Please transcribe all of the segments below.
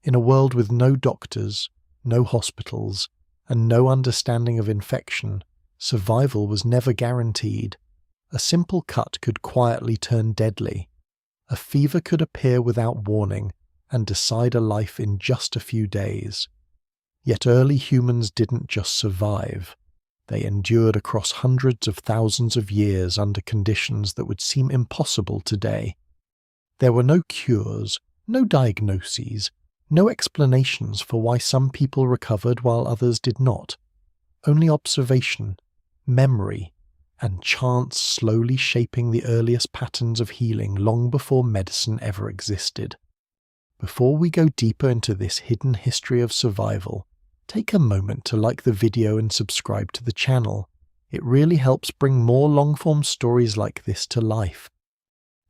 In a world with no doctors, no hospitals, and no understanding of infection, survival was never guaranteed. A simple cut could quietly turn deadly. A fever could appear without warning and decide a life in just a few days. Yet early humans didn't just survive. They endured across hundreds of thousands of years under conditions that would seem impossible today. There were no cures, no diagnoses, no explanations for why some people recovered while others did not. Only observation, memory, and chance slowly shaping the earliest patterns of healing long before medicine ever existed. Before we go deeper into this hidden history of survival, take a moment to like the video and subscribe to the channel. It really helps bring more long-form stories like this to life.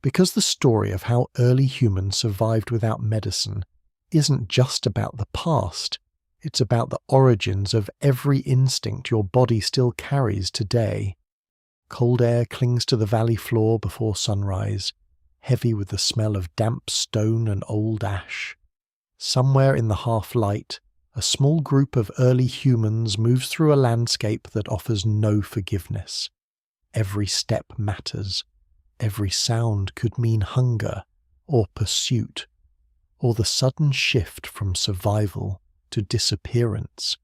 Because the story of how early humans survived without medicine isn't just about the past, it's about the origins of every instinct your body still carries today. Cold air clings to the valley floor before sunrise, heavy with the smell of damp stone and old ash. Somewhere in the half-light, a small group of early humans moves through a landscape that offers no forgiveness. Every step matters. Every sound could mean hunger, or pursuit, or the sudden shift from survival to disappearance.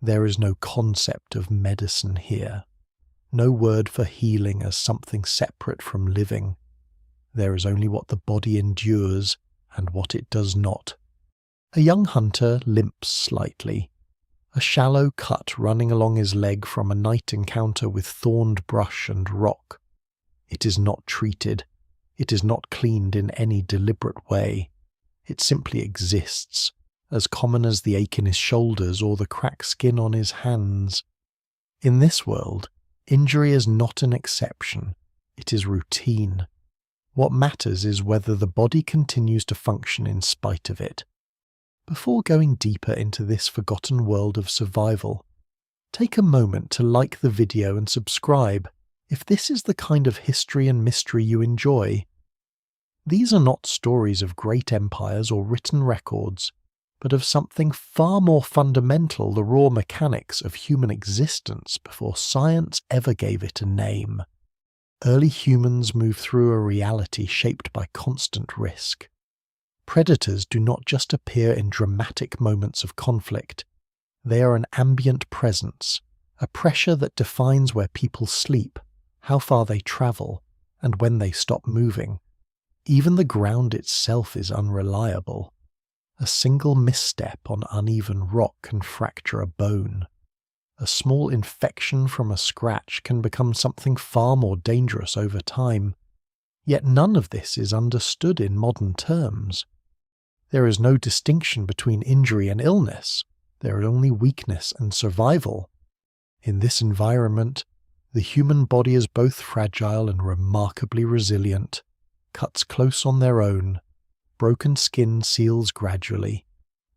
There is no concept of medicine here. No word for healing as something separate from living. There is only what the body endures and what it does not. A young hunter limps slightly, a shallow cut running along his leg from a night encounter with thorned brush and rock. It is not treated. It is not cleaned in any deliberate way. It simply exists, as common as the ache in his shoulders or the cracked skin on his hands. In this world, injury is not an exception. It is routine. What matters is whether the body continues to function in spite of it. Before going deeper into this forgotten world of survival, take a moment to like the video and subscribe if this is the kind of history and mystery you enjoy. These are not stories of great empires or written records, but of something far more fundamental, the raw mechanics of human existence before science ever gave it a name. Early humans move through a reality shaped by constant risk. Predators do not just appear in dramatic moments of conflict. They are an ambient presence, a pressure that defines where people sleep, how far they travel, and when they stop moving. Even the ground itself is unreliable. A single misstep on uneven rock can fracture a bone. A small infection from a scratch can become something far more dangerous over time. Yet none of this is understood in modern terms. There is no distinction between injury and illness. There is only weakness and survival. In this environment, the human body is both fragile and remarkably resilient. Cuts close on their own, broken skin seals gradually.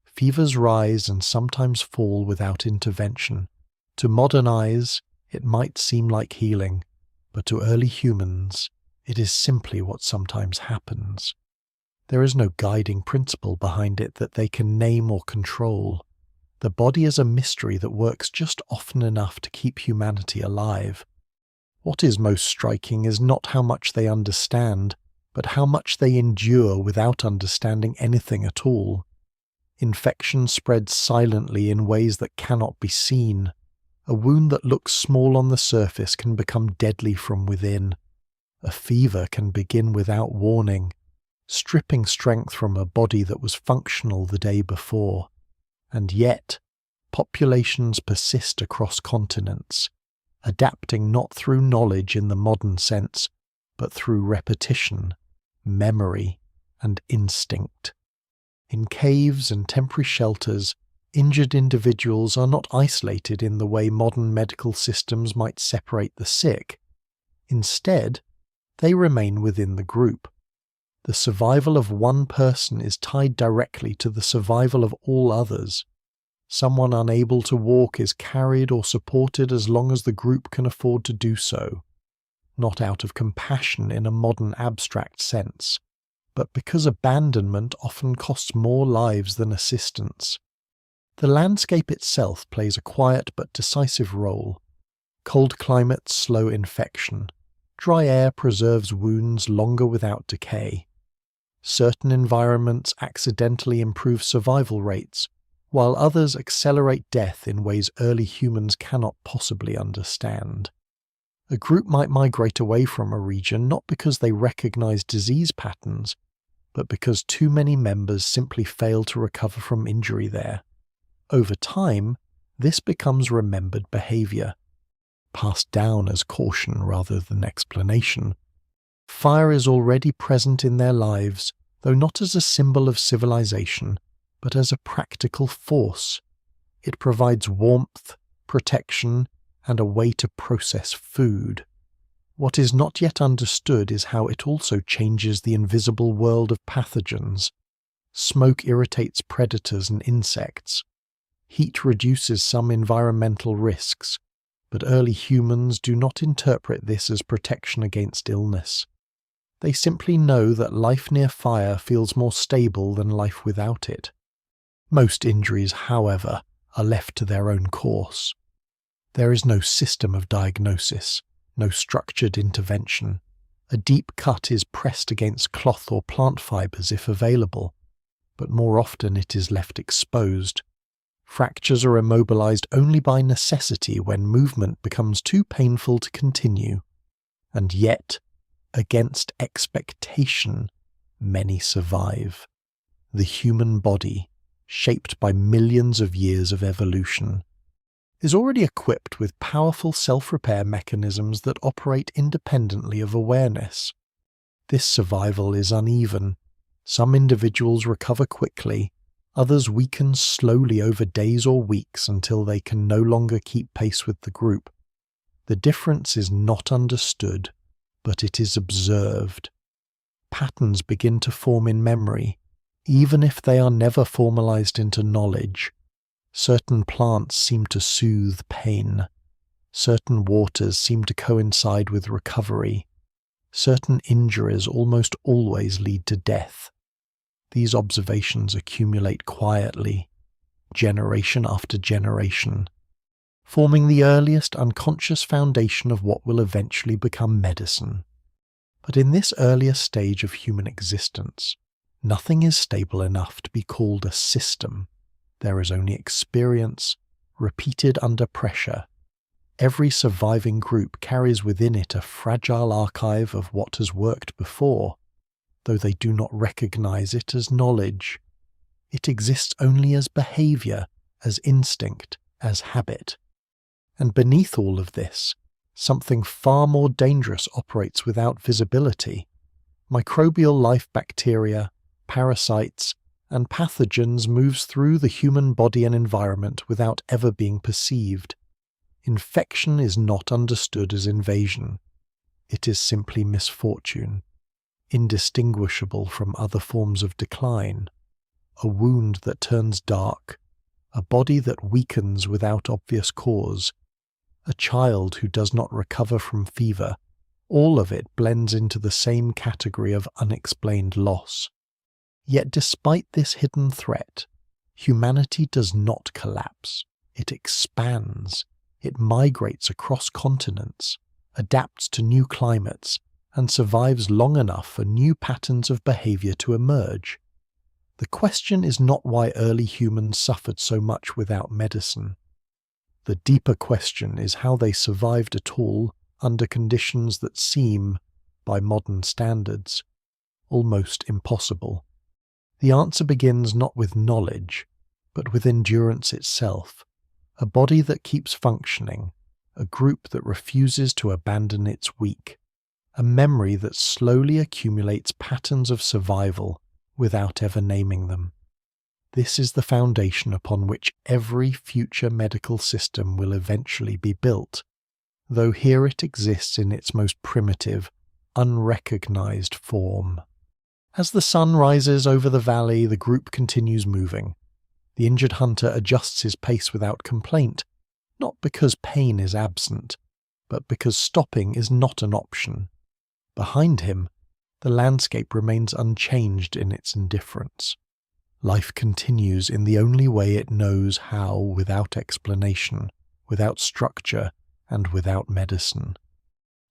Fevers rise and sometimes fall without intervention. To modern eyes, it might seem like healing, but to early humans, it is simply what sometimes happens. There is no guiding principle behind it that they can name or control. The body is a mystery that works just often enough to keep humanity alive. What is most striking is not how much they understand, but how much they endure without understanding anything at all. Infection spreads silently in ways that cannot be seen. A wound that looks small on the surface can become deadly from within. A fever can begin without warning, stripping strength from a body that was functional the day before. And yet, populations persist across continents, adapting not through knowledge in the modern sense, but through repetition, memory, and instinct. In caves and temporary shelters, injured individuals are not isolated in the way modern medical systems might separate the sick. Instead, they remain within the group. The survival of one person is tied directly to the survival of all others. Someone unable to walk is carried or supported as long as the group can afford to do so. Not out of compassion in a modern abstract sense, but because abandonment often costs more lives than assistance. The landscape itself plays a quiet but decisive role. Cold climates slow infection. Dry air preserves wounds longer without decay. Certain environments accidentally improve survival rates, while others accelerate death in ways early humans cannot possibly understand. A group might migrate away from a region not because they recognize disease patterns, but because too many members simply fail to recover from injury there. Over time, this becomes remembered behavior, passed down as caution rather than explanation. Fire is already present in their lives, though not as a symbol of civilization, but as a practical force. It provides warmth, protection, and a way to process food. What is not yet understood is how it also changes the invisible world of pathogens. Smoke irritates predators and insects. Heat reduces some environmental risks, but early humans do not interpret this as protection against illness. They simply know that life near fire feels more stable than life without it. Most injuries, however, are left to their own course. There is no system of diagnosis, no structured intervention. A deep cut is pressed against cloth or plant fibers if available, but more often it is left exposed. Fractures are immobilized only by necessity when movement becomes too painful to continue. And yet, against expectation, many survive. The human body, shaped by millions of years of evolution, is already equipped with powerful self-repair mechanisms that operate independently of awareness. This survival is uneven. Some individuals recover quickly, others weaken slowly over days or weeks until they can no longer keep pace with the group. The difference is not understood, but it is observed. Patterns begin to form in memory, even if they are never formalized into knowledge. Certain plants seem to soothe pain. Certain waters seem to coincide with recovery. Certain injuries almost always lead to death. These observations accumulate quietly, generation after generation, forming the earliest unconscious foundation of what will eventually become medicine. But in this earlier stage of human existence, nothing is stable enough to be called a system. There is only experience, repeated under pressure. Every surviving group carries within it a fragile archive of what has worked before, though they do not recognize it as knowledge. It exists only as behavior, as instinct, as habit. And beneath all of this, something far more dangerous operates without visibility. Microbial life, bacteria, parasites, and pathogens moves through the human body and environment without ever being perceived. Infection is not understood as invasion. It is simply misfortune, indistinguishable from other forms of decline. A wound that turns dark, a body that weakens without obvious cause, a child who does not recover from fever, all of it blends into the same category of unexplained loss. Yet despite this hidden threat, humanity does not collapse. It expands. It migrates across continents, adapts to new climates, and survives long enough for new patterns of behavior to emerge. The question is not why early humans suffered so much without medicine. The deeper question is how they survived at all under conditions that seem, by modern standards, almost impossible. The answer begins not with knowledge, but with endurance itself, a body that keeps functioning, a group that refuses to abandon its weak, a memory that slowly accumulates patterns of survival without ever naming them. This is the foundation upon which every future medical system will eventually be built, though here it exists in its most primitive, unrecognized form. As the sun rises over the valley, the group continues moving. The injured hunter adjusts his pace without complaint, not because pain is absent, but because stopping is not an option. Behind him, the landscape remains unchanged in its indifference. Life continues in the only way it knows how, without explanation, without structure, and without medicine.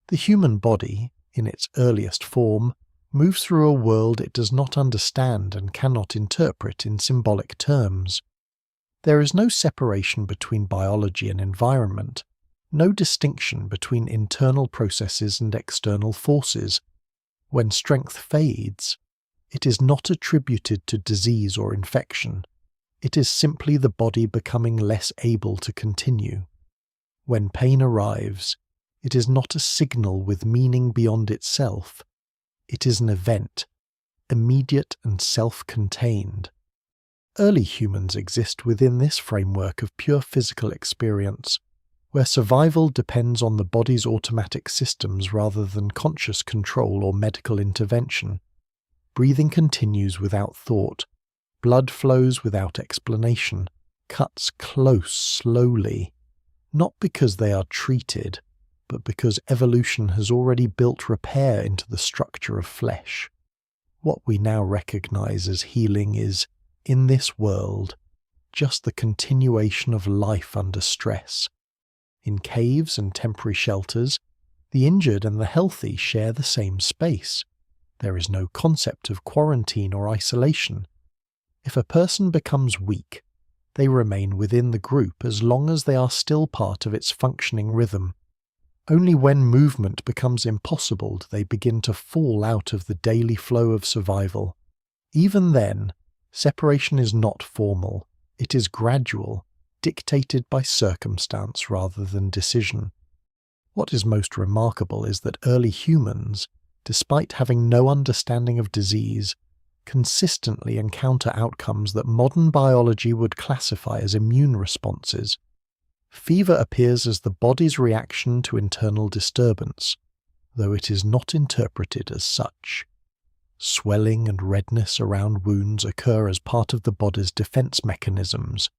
The human body, in its earliest form, moves through a world it does not understand and cannot interpret in symbolic terms. There is no separation between biology and environment, no distinction between internal processes and external forces. When strength fades, it is not attributed to disease or infection. It is simply the body becoming less able to continue. When pain arrives, it is not a signal with meaning beyond itself. It is an event, immediate and self-contained. Early humans exist within this framework of pure physical experience, where survival depends on the body's automatic systems rather than conscious control or medical intervention. Breathing continues without thought, blood flows without explanation, cuts close slowly, not because they are treated, but because evolution has already built repair into the structure of flesh. What we now recognize as healing is, in this world, just the continuation of life under stress. In caves and temporary shelters, the injured and the healthy share the same space. There is no concept of quarantine or isolation. If a person becomes weak, they remain within the group as long as they are still part of its functioning rhythm. Only when movement becomes impossible do they begin to fall out of the daily flow of survival. Even then, separation is not formal, it is gradual, dictated by circumstance rather than decision. What is most remarkable is that early humans, despite having no understanding of disease, consistently encounter outcomes that modern biology would classify as immune responses. Fever appears as the body's reaction to internal disturbance, though it is not interpreted as such. Swelling and redness around wounds occur as part of the body's defense mechanisms,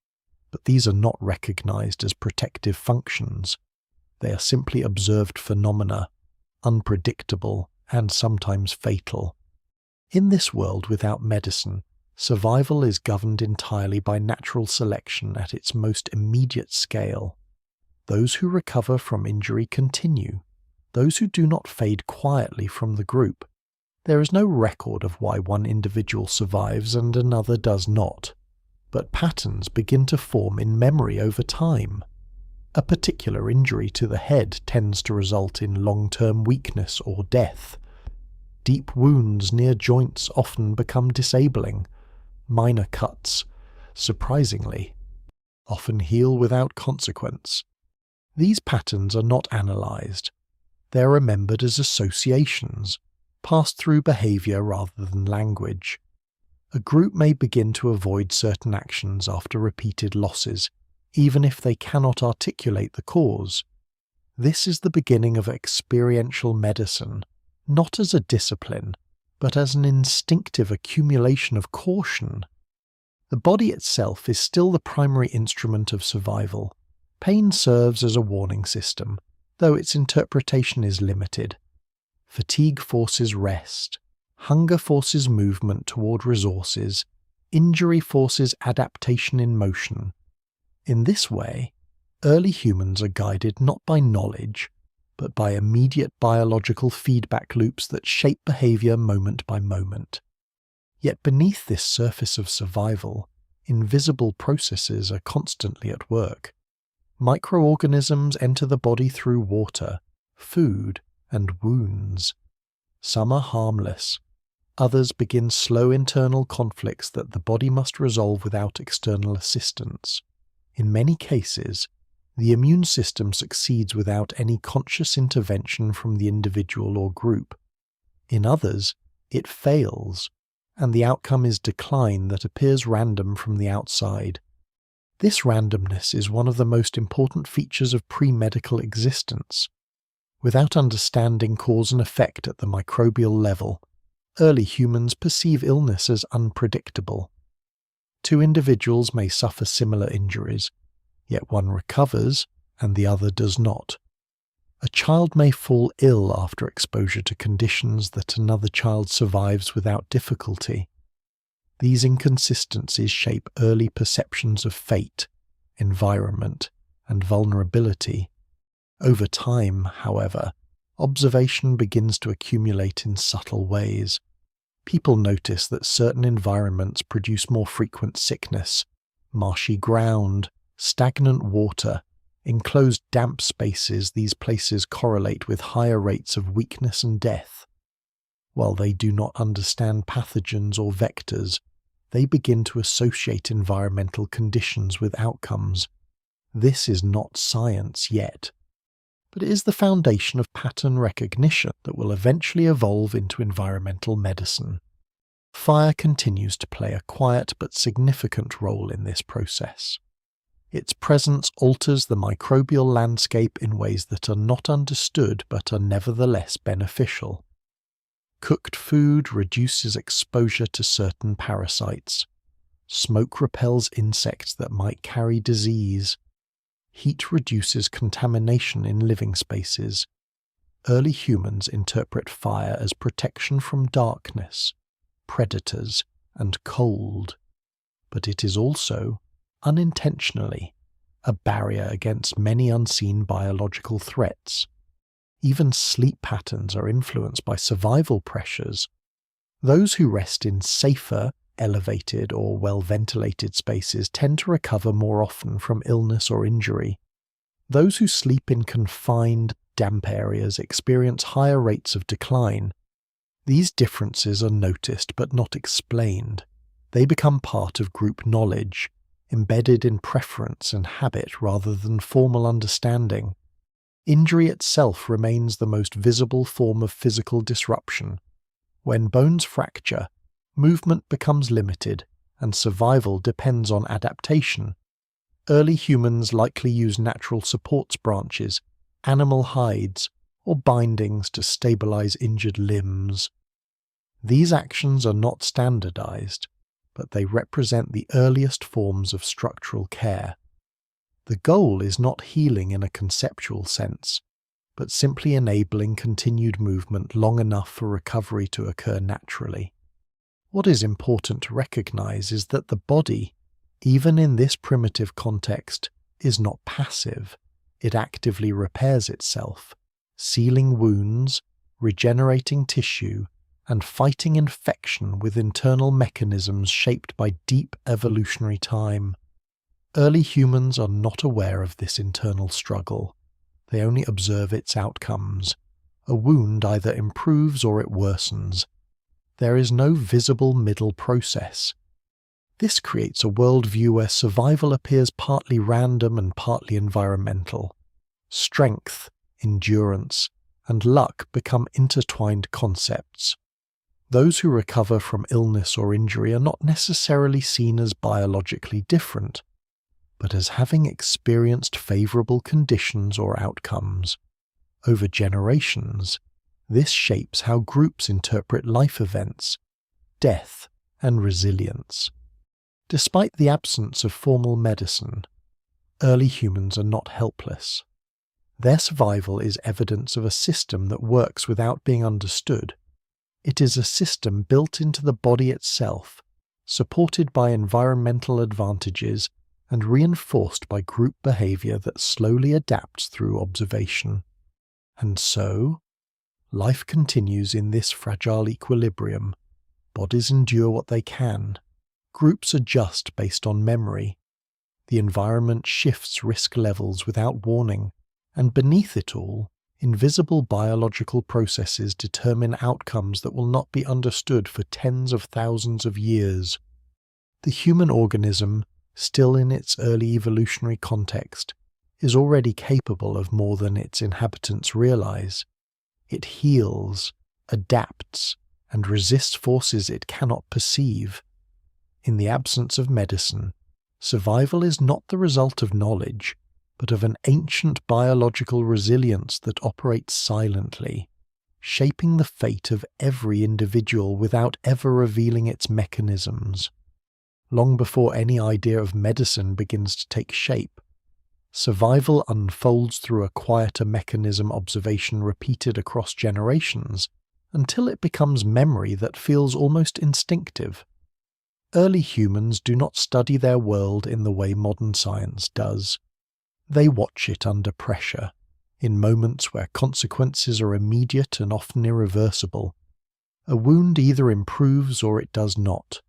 but these are not recognized as protective functions. They are simply observed phenomena, unpredictable and sometimes fatal. In this world without medicine, survival is governed entirely by natural selection at its most immediate scale. Those who recover from injury continue. Those who do not fade quietly from the group. There is no record of why one individual survives and another does not, but patterns begin to form in memory over time. A particular injury to the head tends to result in long-term weakness or death. Deep wounds near joints often become disabling. Minor cuts, surprisingly, often heal without consequence. These patterns are not analyzed. They are remembered as associations, passed through behavior rather than language. A group may begin to avoid certain actions after repeated losses, even if they cannot articulate the cause. This is the beginning of experiential medicine, not as a discipline, but as an instinctive accumulation of caution. The body itself is still the primary instrument of survival. Pain serves as a warning system, though its interpretation is limited. Fatigue forces rest. Hunger forces movement toward resources. Injury forces adaptation in motion. In this way, early humans are guided not by knowledge, but by immediate biological feedback loops that shape behavior moment by moment. Yet beneath this surface of survival, invisible processes are constantly at work. Microorganisms enter the body through water, food, and wounds. Some are harmless. Others begin slow internal conflicts that the body must resolve without external assistance. In many cases, the immune system succeeds without any conscious intervention from the individual or group. In others, it fails, and the outcome is decline that appears random from the outside. This randomness is one of the most important features of pre-medical existence. Without understanding cause and effect at the microbial level, early humans perceive illness as unpredictable. Two individuals may suffer similar injuries, yet one recovers and the other does not. A child may fall ill after exposure to conditions that another child survives without difficulty. These inconsistencies shape early perceptions of fate, environment, and vulnerability. Over time, however, observation begins to accumulate in subtle ways. People notice that certain environments produce more frequent sickness, marshy ground, stagnant water, enclosed damp spaces. These places correlate with higher rates of weakness and death. While they do not understand pathogens or vectors, they begin to associate environmental conditions with outcomes. This is not science yet, but it is the foundation of pattern recognition that will eventually evolve into environmental medicine. Fire continues to play a quiet but significant role in this process. Its presence alters the microbial landscape in ways that are not understood but are nevertheless beneficial. Cooked food reduces exposure to certain parasites. Smoke repels insects that might carry disease. Heat reduces contamination in living spaces. Early humans interpret fire as protection from darkness, predators, and cold, but it is also, unintentionally, a barrier against many unseen biological threats. Even sleep patterns are influenced by survival pressures. Those who rest in safer, elevated, or well-ventilated spaces tend to recover more often from illness or injury. Those who sleep in confined, damp areas experience higher rates of decline. These differences are noticed but not explained. They become part of group knowledge, embedded in preference and habit rather than formal understanding. Injury itself remains the most visible form of physical disruption. When bones fracture, movement becomes limited, and survival depends on adaptation. Early humans likely used natural supports branches, animal hides, or bindings to stabilize injured limbs. These actions are not standardized, but they represent the earliest forms of structural care. The goal is not healing in a conceptual sense, but simply enabling continued movement long enough for recovery to occur naturally. What is important to recognize is that the body, even in this primitive context, is not passive. It actively repairs itself, sealing wounds, regenerating tissue, and fighting infection with internal mechanisms shaped by deep evolutionary time. Early humans are not aware of this internal struggle. They only observe its outcomes. A wound either improves or it worsens. There is no visible middle process. This creates a worldview where survival appears partly random and partly environmental. Strength, endurance, and luck become intertwined concepts. Those who recover from illness or injury are not necessarily seen as biologically different, but as having experienced favorable conditions or outcomes. Over generations, this shapes how groups interpret life events, death, and resilience. Despite the absence of formal medicine, early humans are not helpless. Their survival is evidence of a system that works without being understood. It is a system built into the body itself, supported by environmental advantages and reinforced by group behavior that slowly adapts through observation. And so, life continues in this fragile equilibrium. Bodies endure what they can. Groups adjust based on memory. The environment shifts risk levels without warning, and beneath it all, invisible biological processes determine outcomes that will not be understood for tens of thousands of years. The human organism, still in its early evolutionary context, is already capable of more than its inhabitants realize. It heals, adapts, and resists forces it cannot perceive. In the absence of medicine, survival is not the result of knowledge, but of an ancient biological resilience that operates silently, shaping the fate of every individual without ever revealing its mechanisms. Long before any idea of medicine begins to take shape, survival unfolds through a quieter mechanism observation repeated across generations until it becomes memory that feels almost instinctive. Early humans do not study their world in the way modern science does. They watch it under pressure, in moments where consequences are immediate and often irreversible. A wound either improves or it does not.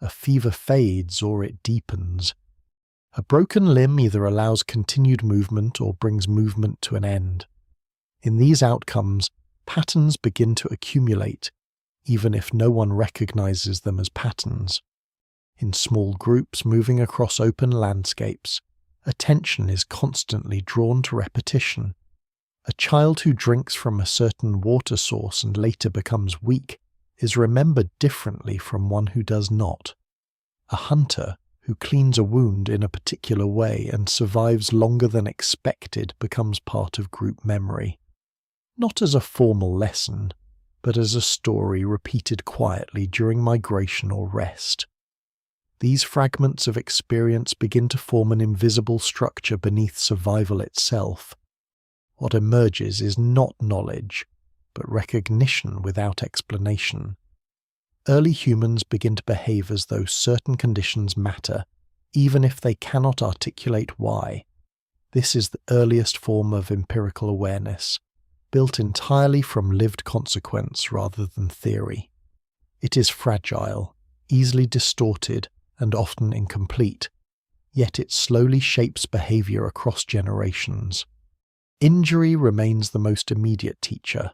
A fever fades or it deepens. A broken limb either allows continued movement or brings movement to an end. In these outcomes, patterns begin to accumulate, even if no one recognizes them as patterns. In small groups moving across open landscapes, attention is constantly drawn to repetition. A child who drinks from a certain water source and later becomes weak is remembered differently from one who does not. A hunter who cleans a wound in a particular way and survives longer than expected becomes part of group memory. Not as a formal lesson, but as a story repeated quietly during migration or rest. These fragments of experience begin to form an invisible structure beneath survival itself. What emerges is not knowledge, but recognition without explanation. Early humans begin to behave as though certain conditions matter, even if they cannot articulate why. This is the earliest form of empirical awareness, built entirely from lived consequence rather than theory. It is fragile, easily distorted, and often incomplete, yet it slowly shapes behavior across generations. Injury remains the most immediate teacher.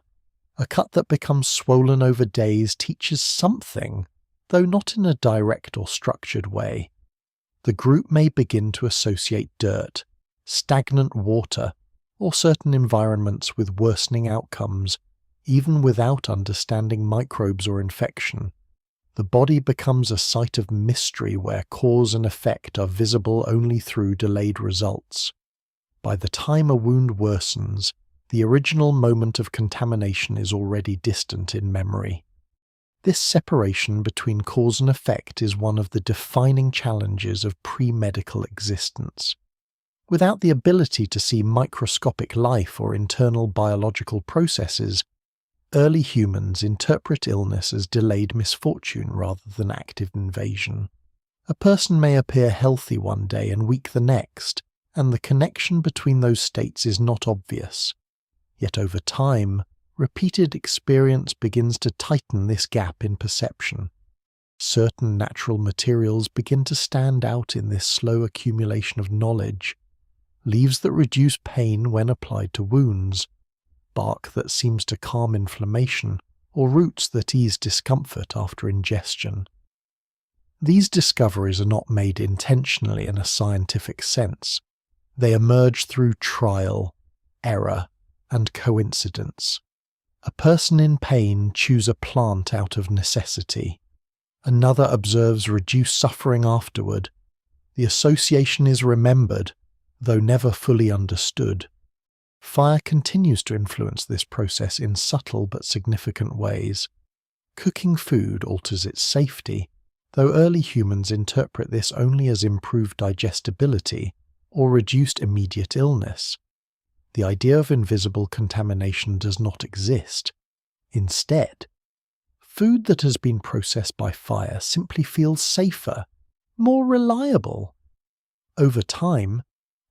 A cut that becomes swollen over days teaches something, though not in a direct or structured way. The group may begin to associate dirt, stagnant water, or certain environments with worsening outcomes, even without understanding microbes or infection. The body becomes a site of mystery where cause and effect are visible only through delayed results. By the time a wound worsens, the original moment of contamination is already distant in memory. This separation between cause and effect is one of the defining challenges of pre-medical existence. Without the ability to see microscopic life or internal biological processes, early humans interpret illness as delayed misfortune rather than active invasion. A person may appear healthy one day and weak the next, and the connection between those states is not obvious. Yet over time, repeated experience begins to tighten this gap in perception. Certain natural materials begin to stand out in this slow accumulation of knowledge. Leaves that reduce pain when applied to wounds, bark that seems to calm inflammation, or roots that ease discomfort after ingestion. These discoveries are not made intentionally in a scientific sense. They emerge through trial, error, and coincidence. A person in pain chews a plant out of necessity. Another observes reduced suffering afterward. The association is remembered, though never fully understood. Fire continues to influence this process in subtle but significant ways. Cooking food alters its safety, though early humans interpret this only as improved digestibility or reduced immediate illness. The idea of invisible contamination does not exist. Instead, food that has been processed by fire simply feels safer, more reliable. Over time,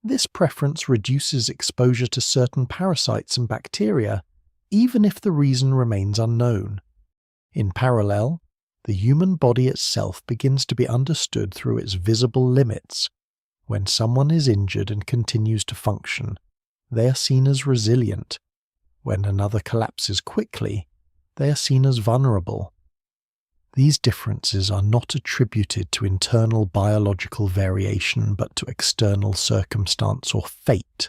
this preference reduces exposure to certain parasites and bacteria, even if the reason remains unknown. In parallel, the human body itself begins to be understood through its visible limits. When someone is injured and continues to function, they are seen as resilient. When another collapses quickly, they are seen as vulnerable. These differences are not attributed to internal biological variation but to external circumstance or fate.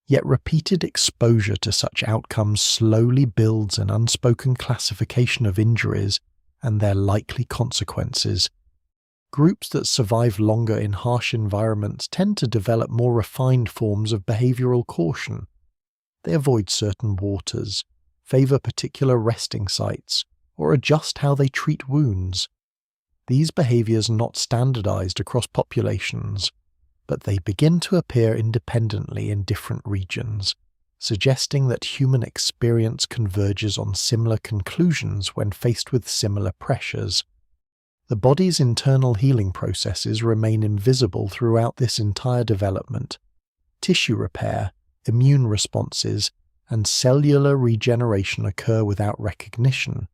Yet repeated exposure to such outcomes slowly builds an unspoken classification of injuries and their likely consequences. Groups that survive longer in harsh environments tend to develop more refined forms of behavioral caution. They avoid certain waters, favor particular resting sites, or adjust how they treat wounds. These behaviors are not standardized across populations, but they begin to appear independently in different regions, suggesting that human experience converges on similar conclusions when faced with similar pressures. The body's internal healing processes remain invisible throughout this entire development. Tissue repair, immune responses, and cellular regeneration occur without recognition.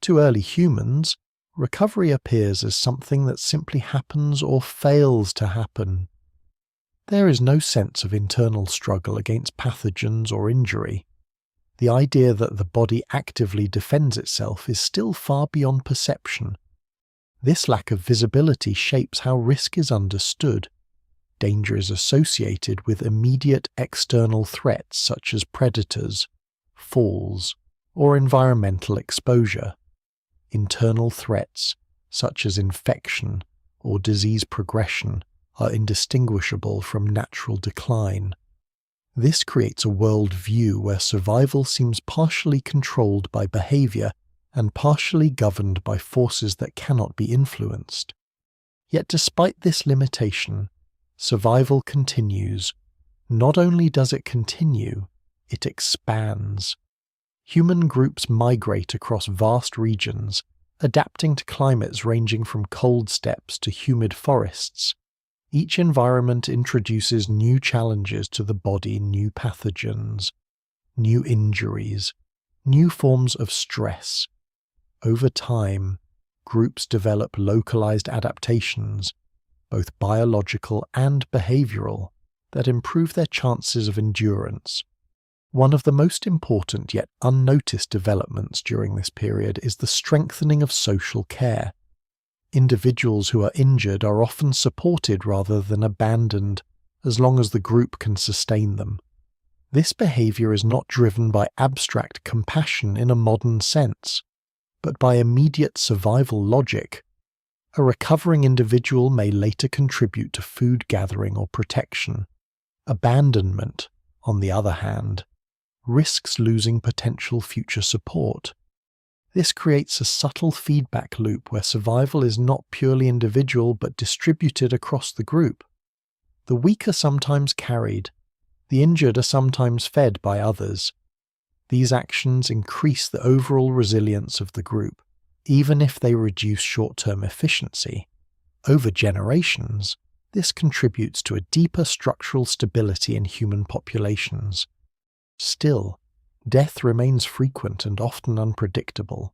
To early humans, recovery appears as something that simply happens or fails to happen. There is no sense of internal struggle against pathogens or injury. The idea that the body actively defends itself is still far beyond perception. This lack of visibility shapes how risk is understood. Danger is associated with immediate external threats such as predators, falls, or environmental exposure. Internal threats, such as infection or disease progression, are indistinguishable from natural decline. This creates a world view where survival seems partially controlled by behavior and partially governed by forces that cannot be influenced. Yet despite this limitation, survival continues. Not only does it continue, it expands. Human groups migrate across vast regions, adapting to climates ranging from cold steppes to humid forests. Each environment introduces new challenges to the body, new pathogens, new injuries, new forms of stress. Over time, groups develop localized adaptations, both biological and behavioral, that improve their chances of endurance. One of the most important yet unnoticed developments during this period is the strengthening of social care. Individuals who are injured are often supported rather than abandoned, as long as the group can sustain them. This behavior is not driven by abstract compassion in a modern sense, but by immediate survival logic. A recovering individual may later contribute to food gathering or protection. Abandonment, on the other hand, risks losing potential future support. This creates a subtle feedback loop where survival is not purely individual but distributed across the group. The weak are sometimes carried, the injured are sometimes fed by others. These actions increase the overall resilience of the group, even if they reduce short-term efficiency. Over generations, this contributes to a deeper structural stability in human populations. Still, death remains frequent and often unpredictable.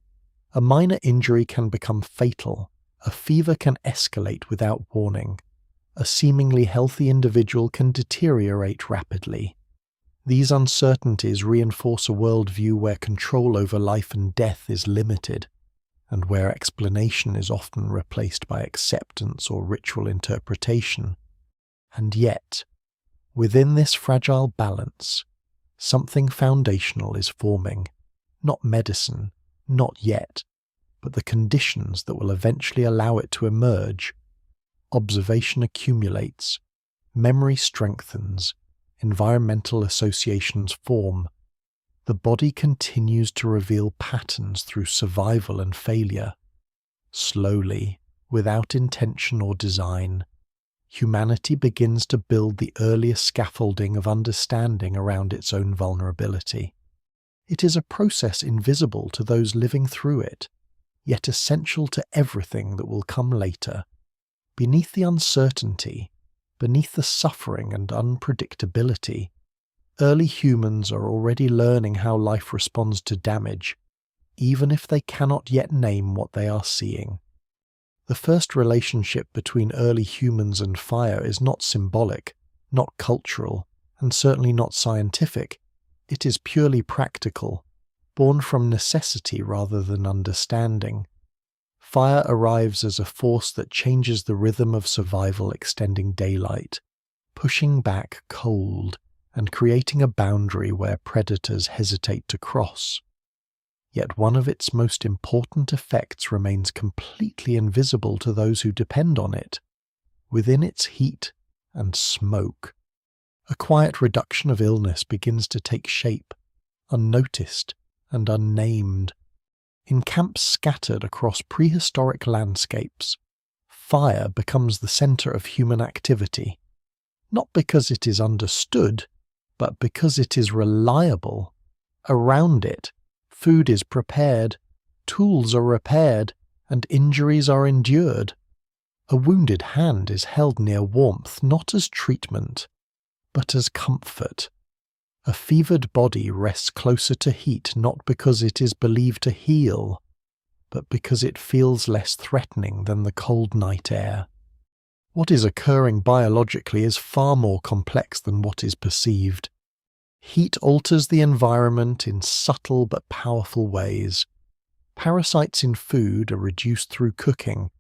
A minor injury can become fatal. A fever can escalate without warning. A seemingly healthy individual can deteriorate rapidly. These uncertainties reinforce a worldview where control over life and death is limited, and where explanation is often replaced by acceptance or ritual interpretation. And yet, within this fragile balance, something foundational is forming. Not medicine, not yet, but the conditions that will eventually allow it to emerge. Observation accumulates, memory strengthens, environmental associations form. The body continues to reveal patterns through survival and failure. Slowly, without intention or design, humanity begins to build the earliest scaffolding of understanding around its own vulnerability. It is a process invisible to those living through it, yet essential to everything that will come later. Beneath the uncertainty, beneath the suffering and unpredictability, early humans are already learning how life responds to damage, even if they cannot yet name what they are seeing. The first relationship between early humans and fire is not symbolic, not cultural, and certainly not scientific. It is purely practical, born from necessity rather than understanding. Fire arrives as a force that changes the rhythm of survival, extending daylight, pushing back cold, and creating a boundary where predators hesitate to cross. Yet one of its most important effects remains completely invisible to those who depend on it. Within its heat and smoke, a quiet reduction of illness begins to take shape, unnoticed and unnamed. In camps scattered across prehistoric landscapes, fire becomes the center of human activity. not because it is understood, but because it is reliable. Around it, food is prepared, tools are repaired, and injuries are endured. A wounded hand is held near warmth not as treatment, but as comfort. A fevered body rests closer to heat not because it is believed to heal, but because it feels less threatening than the cold night air. What is occurring biologically is far more complex than what is perceived. Heat alters the environment in subtle but powerful ways. Parasites in food are reduced through cooking.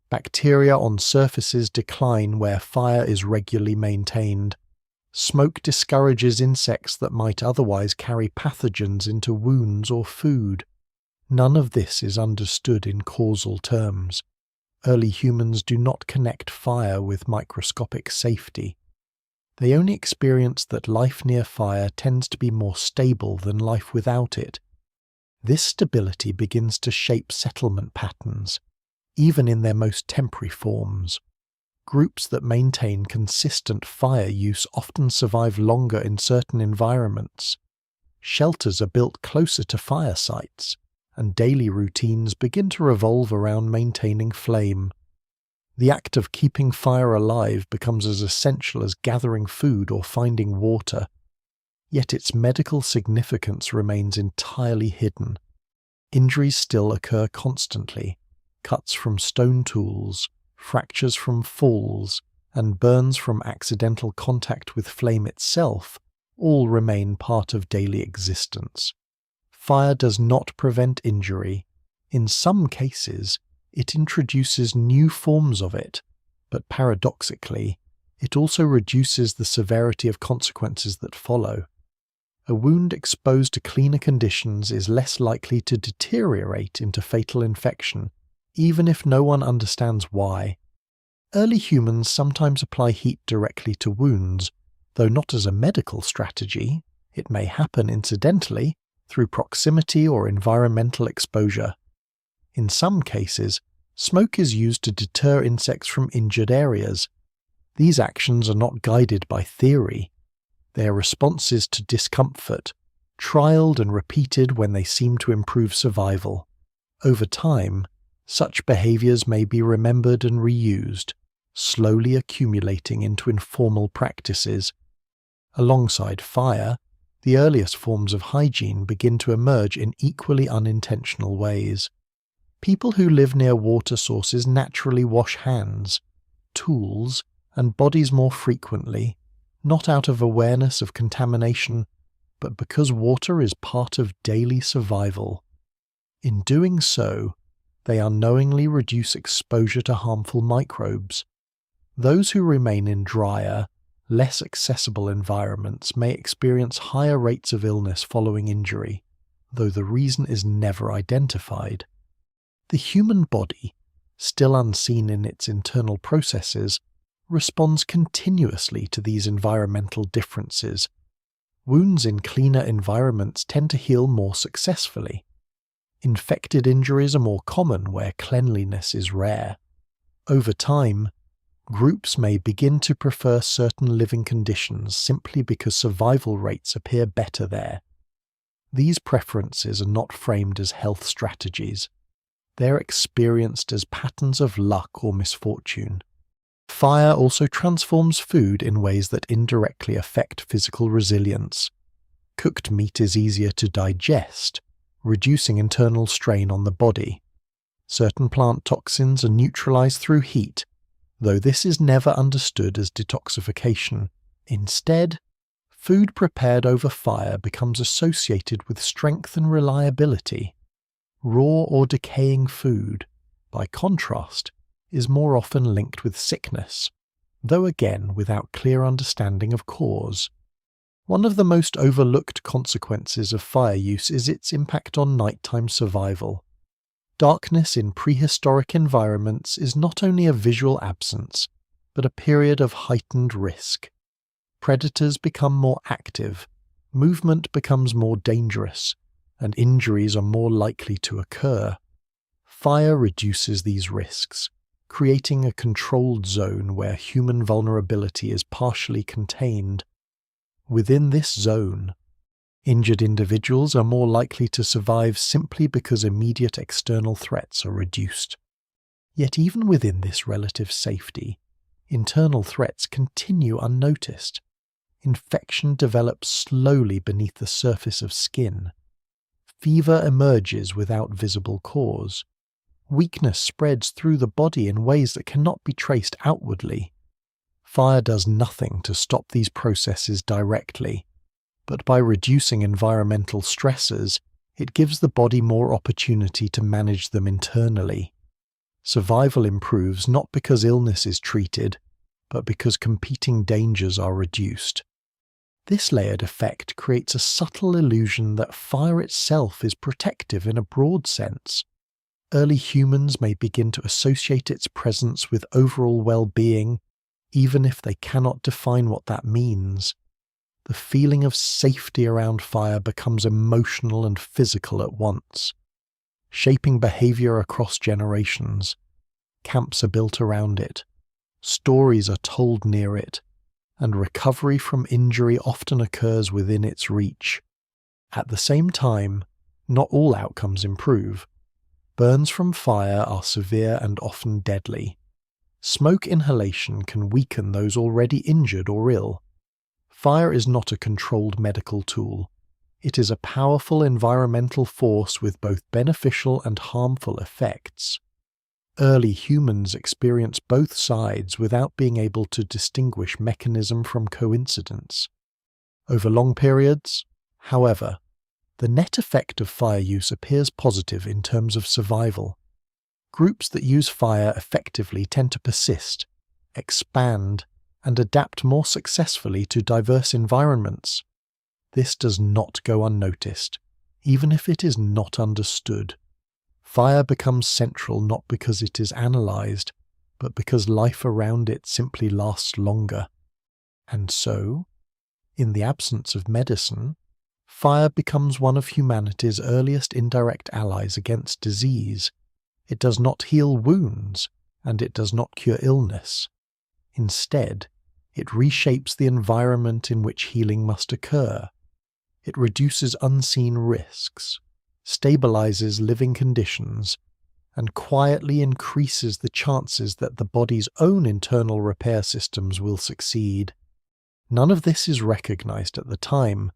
Bacteria on surfaces decline where fire is regularly maintained. Smoke discourages insects that might otherwise carry pathogens into wounds or food. None of this is understood in causal terms. Early humans do not connect fire with microscopic safety. They only experience that life near fire tends to be more stable than life without it. This stability begins to shape settlement patterns, even in their most temporary forms. Groups that maintain consistent fire use often survive longer in certain environments. Shelters are built closer to fire sites, and daily routines begin to revolve around maintaining flame. The act of keeping fire alive becomes as essential as gathering food or finding water, yet its medical significance remains entirely hidden. Injuries still occur constantly. Cuts from stone tools, fractures from falls, and burns from accidental contact with flame itself all remain part of daily existence. Fire does not prevent injury. In some cases, it introduces new forms of it, but paradoxically, it also reduces the severity of consequences that follow. A wound exposed to cleaner conditions is less likely to deteriorate into fatal infection, even if no one understands why. Early humans sometimes apply heat directly to wounds, though not as a medical strategy. It may happen incidentally, through proximity or environmental exposure. In some cases, smoke is used to deter insects from injured areas. These actions are not guided by theory. They are responses to discomfort, trialed and repeated when they seem to improve survival. Over time, such behaviors may be remembered and reused, slowly accumulating into informal practices. Alongside fire, the earliest forms of hygiene begin to emerge in equally unintentional ways. People who live near water sources naturally wash hands, tools, and bodies more frequently, not out of awareness of contamination, but because water is part of daily survival. In doing so, they unknowingly reduce exposure to harmful microbes. Those who remain in drier, less accessible environments may experience higher rates of illness following injury, though the reason is never identified. The human body, still unseen in its internal processes, responds continuously to these environmental differences. Wounds in cleaner environments tend to heal more successfully. Infected injuries are more common where cleanliness is rare. Over time, groups may begin to prefer certain living conditions simply because survival rates appear better there. These preferences are not framed as health strategies. They're experienced as patterns of luck or misfortune. Fire also transforms food in ways that indirectly affect physical resilience. Cooked meat is easier to digest, reducing internal strain on the body. Certain plant toxins are neutralized through heat, though this is never understood as detoxification. Instead, food prepared over fire becomes associated with strength and reliability. Raw or decaying food, by contrast, is more often linked with sickness, though again without clear understanding of cause. One of the most overlooked consequences of fire use is its impact on nighttime survival. Darkness in prehistoric environments is not only a visual absence, but a period of heightened risk. Predators become more active, movement becomes more dangerous, and injuries are more likely to occur. Fire reduces these risks, creating a controlled zone where human vulnerability is partially contained. Within this zone, injured individuals are more likely to survive simply because immediate external threats are reduced. Yet even within this relative safety, internal threats continue unnoticed. Infection develops slowly beneath the surface of skin. Fever emerges without visible cause. Weakness spreads through the body in ways that cannot be traced outwardly. Fire does nothing to stop these processes directly, but by reducing environmental stresses, it gives the body more opportunity to manage them internally. Survival improves not because illness is treated, but because competing dangers are reduced. This layered effect creates a subtle illusion that fire itself is protective in a broad sense. Early humans may begin to associate its presence with overall well-being, even if they cannot define what that means. The feeling of safety around fire becomes emotional and physical at once, shaping behavior across generations. Camps are built around it, stories are told near it, and recovery from injury often occurs within its reach. At the same time, not all outcomes improve. Burns from fire are severe and often deadly. Smoke inhalation can weaken those already injured or ill. Fire is not a controlled medical tool. It is a powerful environmental force with both beneficial and harmful effects. Early humans experience both sides without being able to distinguish mechanism from coincidence. Over long periods, however, the net effect of fire use appears positive in terms of survival. Groups that use fire effectively tend to persist, expand, and adapt more successfully to diverse environments. This does not go unnoticed, even if it is not understood. Fire becomes central not because it is analyzed, but because life around it simply lasts longer. And so, in the absence of medicine, fire becomes one of humanity's earliest indirect allies against disease. It does not heal wounds, and it does not cure illness. Instead, it reshapes the environment in which healing must occur. It reduces unseen risks, stabilizes living conditions, and quietly increases the chances that the body's own internal repair systems will succeed. None of this is recognized at the time.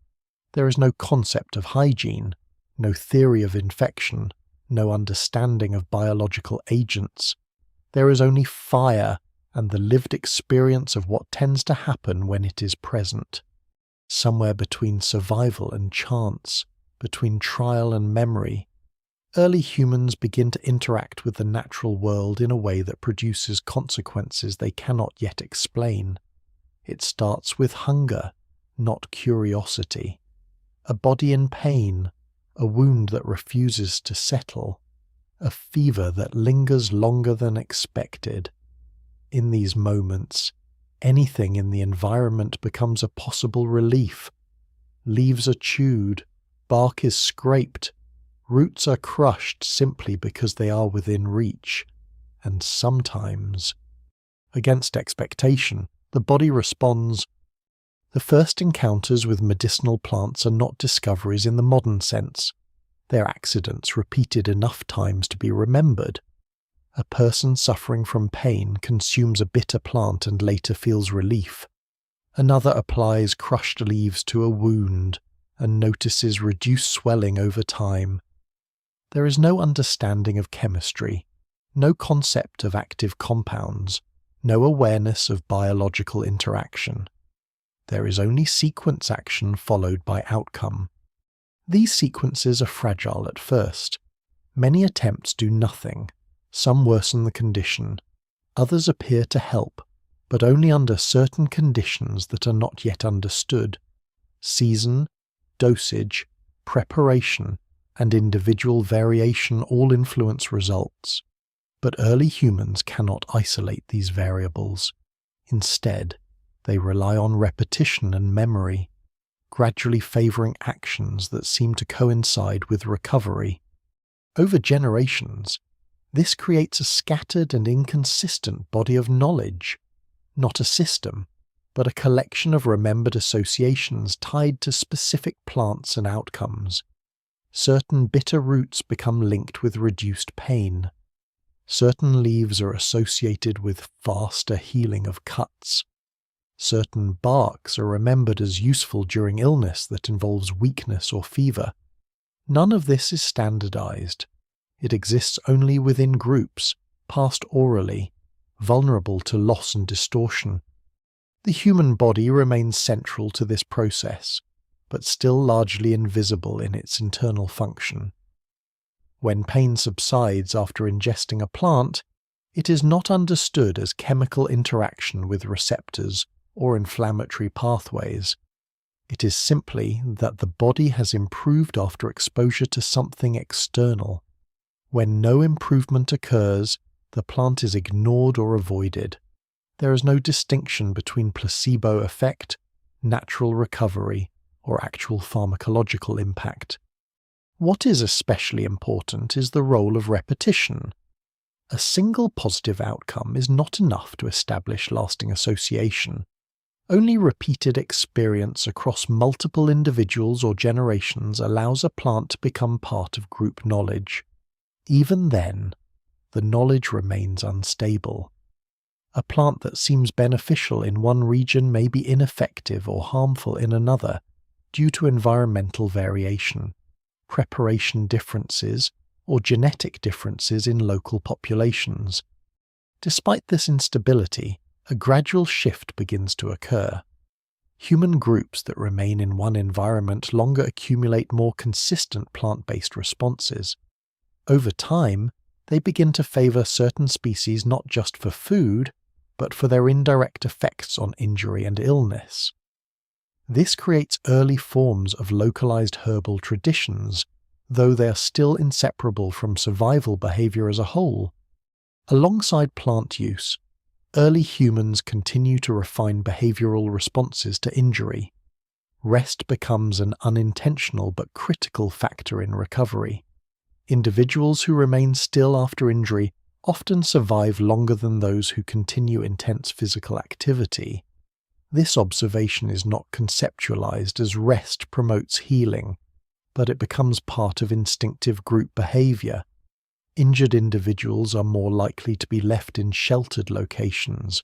There is no concept of hygiene, no theory of infection, no understanding of biological agents. There is only fire and the lived experience of what tends to happen when it is present. Somewhere between survival and chance, between trial and memory, early humans begin to interact with the natural world in a way that produces consequences they cannot yet explain. It starts with hunger, not curiosity. A body in pain, a wound that refuses to settle, a fever that lingers longer than expected. In these moments, anything in the environment becomes a possible relief. Leaves are chewed, bark is scraped, roots are crushed simply because they are within reach, and sometimes, against expectation, the body responds. The first encounters with medicinal plants are not discoveries in the modern sense. They're accidents repeated enough times to be remembered. A person suffering from pain consumes a bitter plant and later feels relief. Another applies crushed leaves to a wound and notices reduced swelling over time. There is no understanding of chemistry, no concept of active compounds, no awareness of biological interaction. There is only sequence action followed by outcome. These sequences are fragile at first. Many attempts do nothing. Some worsen the condition. Others appear to help, but only under certain conditions that are not yet understood. Season, dosage, preparation, and individual variation all influence results. But early humans cannot isolate these variables. Instead, they rely on repetition and memory, gradually favoring actions that seem to coincide with recovery. Over generations, This creates a scattered and inconsistent body of knowledge, not a system, but a collection of remembered associations tied to specific plants and outcomes. Certain bitter roots become linked with reduced pain. Certain leaves are associated with faster healing of cuts. Certain barks are remembered as useful during illness that involves weakness or fever. None of this is standardized. It exists only within groups, passed orally, vulnerable to loss and distortion. The human body remains central to this process, but still largely invisible in its internal function. When pain subsides after ingesting a plant, it is not understood as chemical interaction with receptors or inflammatory pathways. It is simply that the body has improved after exposure to something external. When no improvement occurs, the plant is ignored or avoided. There is no distinction between placebo effect, natural recovery, or actual pharmacological impact. What is especially important is the role of repetition. A single positive outcome is not enough to establish lasting association. Only repeated experience across multiple individuals or generations allows a plant to become part of group knowledge. Even then, the knowledge remains unstable. A plant that seems beneficial in one region may be ineffective or harmful in another due to environmental variation, preparation differences, or genetic differences in local populations. Despite this instability, a gradual shift begins to occur. Human groups that remain in one environment longer accumulate more consistent plant-based responses. Over time, they begin to favor certain species not just for food, but for their indirect effects on injury and illness. This creates early forms of localized herbal traditions, though they are still inseparable from survival behavior as a whole. Alongside plant use, early humans continue to refine behavioral responses to injury. Rest becomes an unintentional but critical factor in recovery. Individuals who remain still after injury often survive longer than those who continue intense physical activity. This observation is not conceptualized as rest promotes healing, but it becomes part of instinctive group behavior. Injured individuals are more likely to be left in sheltered locations,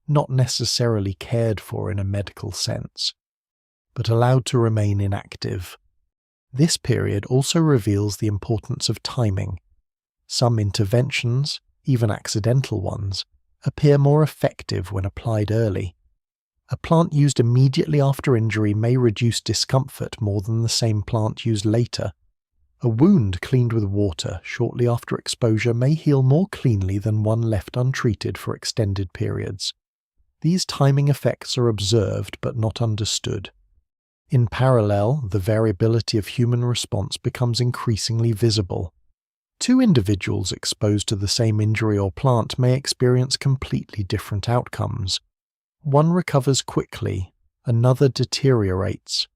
not necessarily cared for in a medical sense, but allowed to remain inactive. This period also reveals the importance of timing. Some interventions, even accidental ones, appear more effective when applied early. A plant used immediately after injury may reduce discomfort more than the same plant used later. A wound cleaned with water shortly after exposure may heal more cleanly than one left untreated for extended periods. These timing effects are observed but not understood. In parallel, the variability of human response becomes increasingly visible. Two individuals exposed to the same injury or plant may experience completely different outcomes. One recovers quickly, another deteriorates.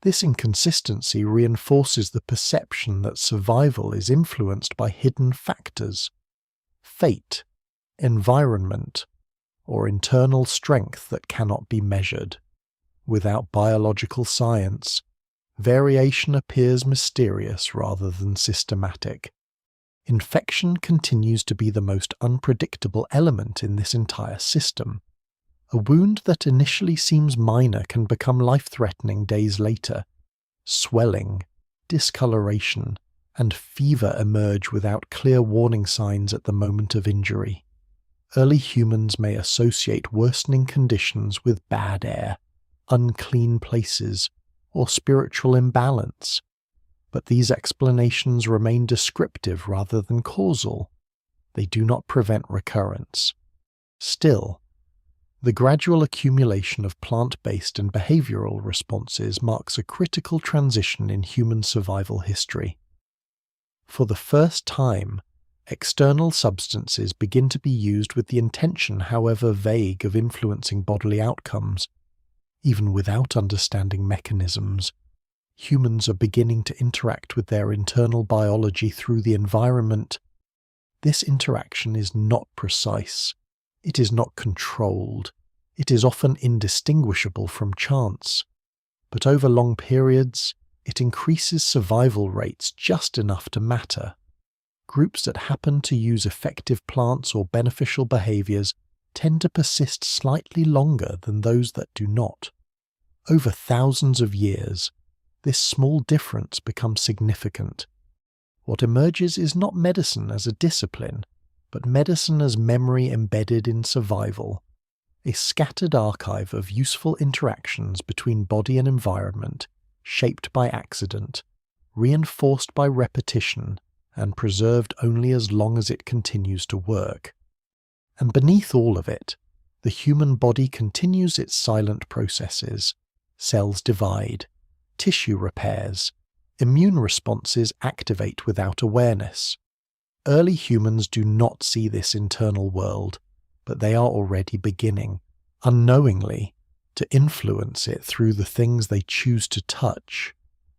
This inconsistency reinforces the perception that survival is influenced by hidden factors, fate, environment, or internal strength that cannot be measured. Without biological science, variation appears mysterious rather than systematic. Infection continues to be the most unpredictable element in this entire system. A wound that initially seems minor can become life-threatening days later. Swelling, discoloration, and fever emerge without clear warning signs at the moment of injury. Early humans may associate worsening conditions with bad air, unclean places, or spiritual imbalance, but these explanations remain descriptive rather than causal. They do not prevent recurrence. Still, the gradual accumulation of plant-based and behavioral responses marks a critical transition in human survival history. For the first time, external substances begin to be used with the intention, however vague, of influencing bodily outcomes. Even without understanding mechanisms, humans are beginning to interact with their internal biology through the environment. This interaction is not precise. It is not controlled. It is often indistinguishable from chance. But over long periods, it increases survival rates just enough to matter. Groups that happen to use effective plants or beneficial behaviors tend to persist slightly longer than those that do not. Over thousands of years, this small difference becomes significant. What emerges is not medicine as a discipline, but medicine as memory embedded in survival, a scattered archive of useful interactions between body and environment, shaped by accident, reinforced by repetition, and preserved only as long as it continues to work. And beneath all of it, the human body continues its silent processes. Cells divide, tissue repairs, immune responses activate without awareness. Early humans do not see this internal world, but they are already beginning, unknowingly, to influence it through the things they choose to touch,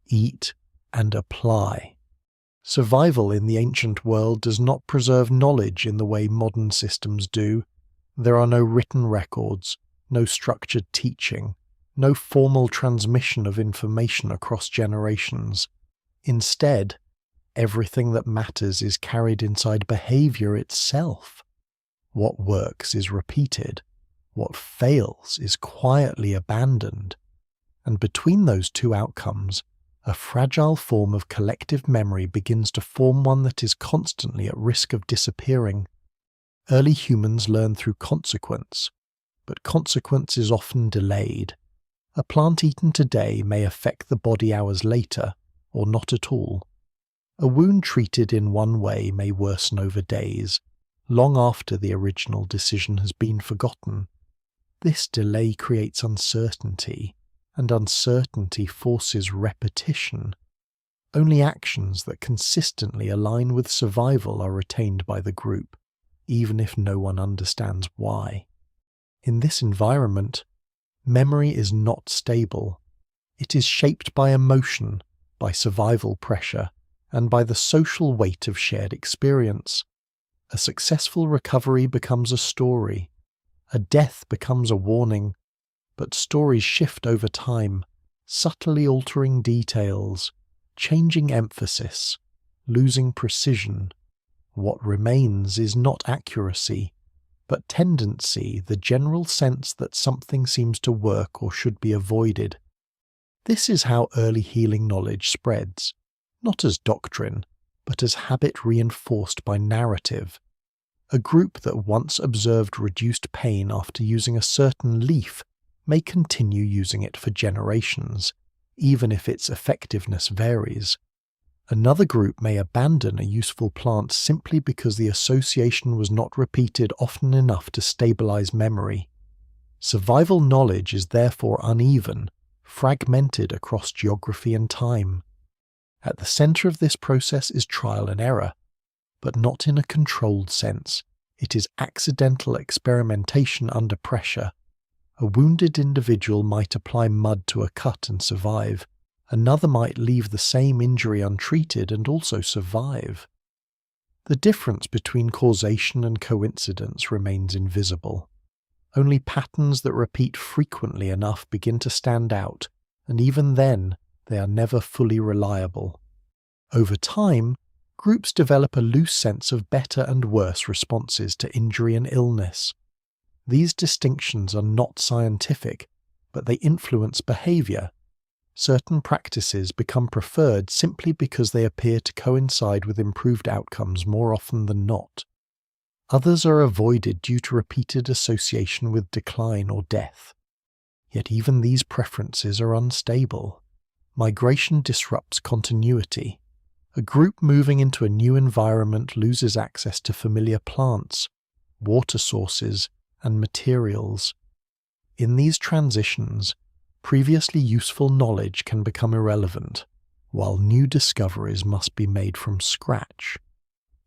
eat, and apply. Survival in the ancient world does not preserve knowledge in the way modern systems do. There are no written records, no structured teaching, no formal transmission of information across generations. Instead, everything that matters is carried inside behavior itself. What works is repeated. What fails is quietly abandoned. And between those two outcomes, a fragile form of collective memory begins to form, one that is constantly at risk of disappearing. Early humans learn through consequence, but consequence is often delayed. A plant eaten today may affect the body hours later, or not at all. A wound treated in one way may worsen over days, long after the original decision has been forgotten. This delay creates uncertainty, and uncertainty forces repetition. Only actions that consistently align with survival are retained by the group, even if no one understands why. In this environment, memory is not stable. It is shaped by emotion, by survival pressure, and by the social weight of shared experience. A successful recovery becomes a story. A death becomes a warning. But stories shift over time, subtly altering details, changing emphasis, losing precision. What remains is not accuracy, but tendency, the general sense that something seems to work or should be avoided. This is how early healing knowledge spreads, not as doctrine, but as habit reinforced by narrative. A group that once observed reduced pain after using a certain leaf may continue using it for generations, even if its effectiveness varies. Another group may abandon a useful plant simply because the association was not repeated often enough to stabilize memory. Survival knowledge is therefore uneven, fragmented across geography and time. At the center of this process is trial and error, but not in a controlled sense. It is accidental experimentation under pressure. A wounded individual might apply mud to a cut and survive. Another might leave the same injury untreated and also survive. The difference between causation and coincidence remains invisible. Only patterns that repeat frequently enough begin to stand out, and even then, they are never fully reliable. Over time, groups develop a loose sense of better and worse responses to injury and illness. These distinctions are not scientific, but they influence behavior. Certain practices become preferred simply because they appear to coincide with improved outcomes more often than not. Others are avoided due to repeated association with decline or death. Yet even these preferences are unstable. Migration disrupts continuity. A group moving into a new environment loses access to familiar plants, water sources, and materials. In these transitions, previously useful knowledge can become irrelevant, while new discoveries must be made from scratch.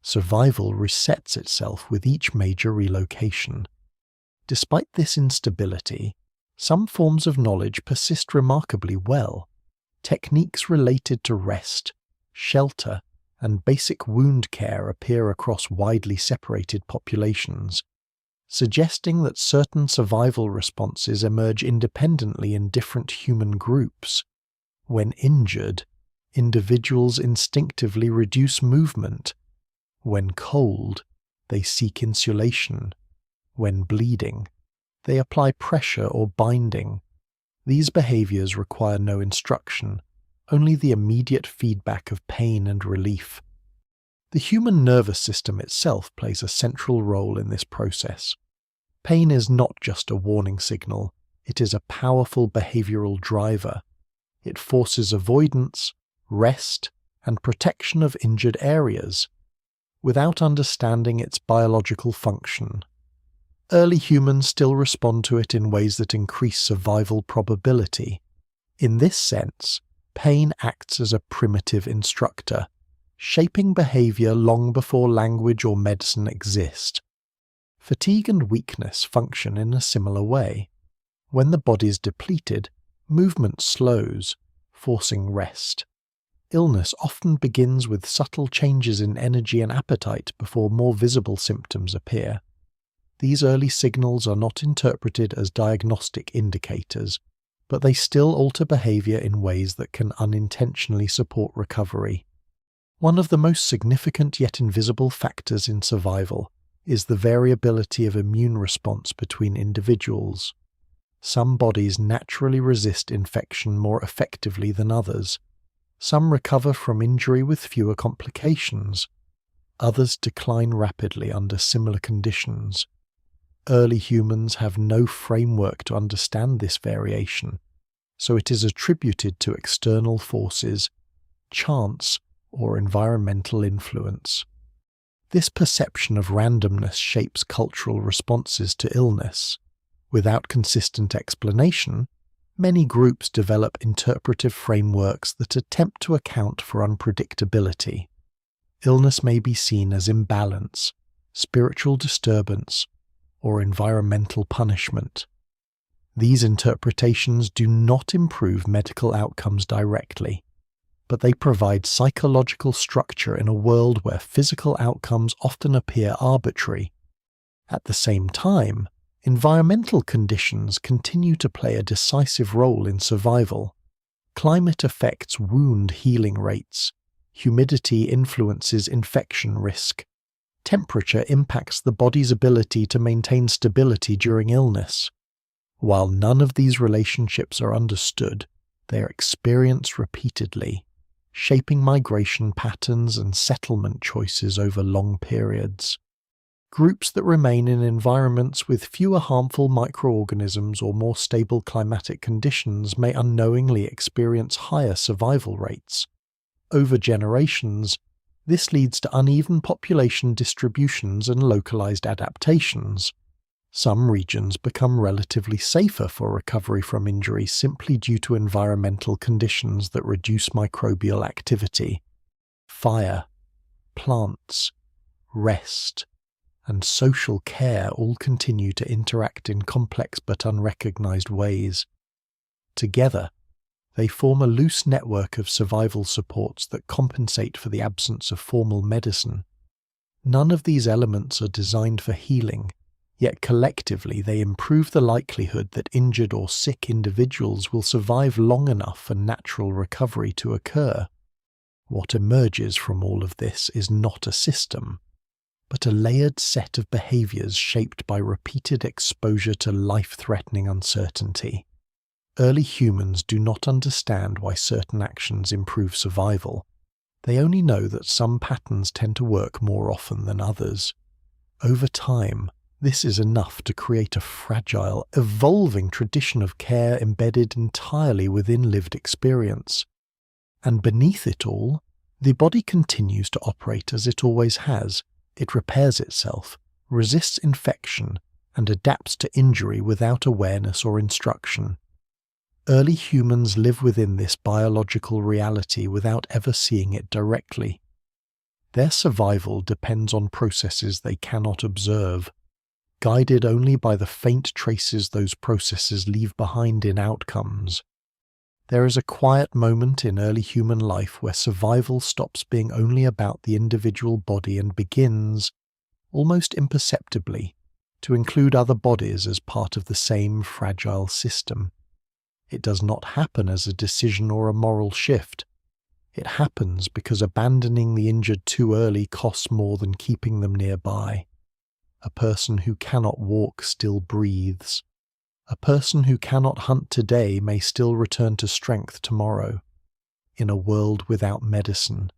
Survival resets itself with each major relocation. Despite this instability, some forms of knowledge persist remarkably well. Techniques related to rest, shelter, and basic wound care appear across widely separated populations, suggesting that certain survival responses emerge independently in different human groups. When injured, individuals instinctively reduce movement. When cold, they seek insulation. When bleeding, they apply pressure or binding. These behaviors require no instruction, only the immediate feedback of pain and relief. The human nervous system itself plays a central role in this process. Pain is not just a warning signal, it is a powerful behavioral driver. It forces avoidance, rest, and protection of injured areas, without understanding its biological function. Early humans still respond to it in ways that increase survival probability. In this sense, pain acts as a primitive instructor, shaping behavior long before language or medicine exist. Fatigue and weakness function in a similar way. When the body is depleted, movement slows, forcing rest. Illness often begins with subtle changes in energy and appetite before more visible symptoms appear. These early signals are not interpreted as diagnostic indicators, but they still alter behavior in ways that can unintentionally support recovery. One of the most significant yet invisible factors in survival is the variability of immune response between individuals. Some bodies naturally resist infection more effectively than others. Some recover from injury with fewer complications. Others decline rapidly under similar conditions. Early humans have no framework to understand this variation, so it is attributed to external forces, chance, or environmental influence. This perception of randomness shapes cultural responses to illness. Without consistent explanation, many groups develop interpretive frameworks that attempt to account for unpredictability. Illness may be seen as imbalance, spiritual disturbance, or environmental punishment. These interpretations do not improve medical outcomes directly, but they provide psychological structure in a world where physical outcomes often appear arbitrary. At the same time, environmental conditions continue to play a decisive role in survival. Climate affects wound healing rates. Humidity influences infection risk. Temperature impacts the body's ability to maintain stability during illness. While none of these relationships are understood, they are experienced repeatedly, shaping migration patterns and settlement choices over long periods. Groups that remain in environments with fewer harmful microorganisms or more stable climatic conditions may unknowingly experience higher survival rates. Over generations, this leads to uneven population distributions and localized adaptations. Some regions become relatively safer for recovery from injury simply due to environmental conditions that reduce microbial activity. Fire, plants, rest, and social care all continue to interact in complex but unrecognized ways. Together, they form a loose network of survival supports that compensate for the absence of formal medicine. None of these elements are designed for healing, yet collectively they improve the likelihood that injured or sick individuals will survive long enough for natural recovery to occur. What emerges from all of this is not a system, but a layered set of behaviors shaped by repeated exposure to life-threatening uncertainty. Early humans do not understand why certain actions improve survival. They only know that some patterns tend to work more often than others. Over time, this is enough to create a fragile, evolving tradition of care embedded entirely within lived experience. And beneath it all, the body continues to operate as it always has. It repairs itself, resists infection, and adapts to injury without awareness or instruction. Early humans live within this biological reality without ever seeing it directly. Their survival depends on processes they cannot observe, guided only by the faint traces those processes leave behind in outcomes. There is a quiet moment in early human life where survival stops being only about the individual body and begins, almost imperceptibly, to include other bodies as part of the same fragile system. It does not happen as a decision or a moral shift. It happens because abandoning the injured too early costs more than keeping them nearby. A person who cannot walk still breathes. A person who cannot hunt today may still return to strength tomorrow. In a world without medicine,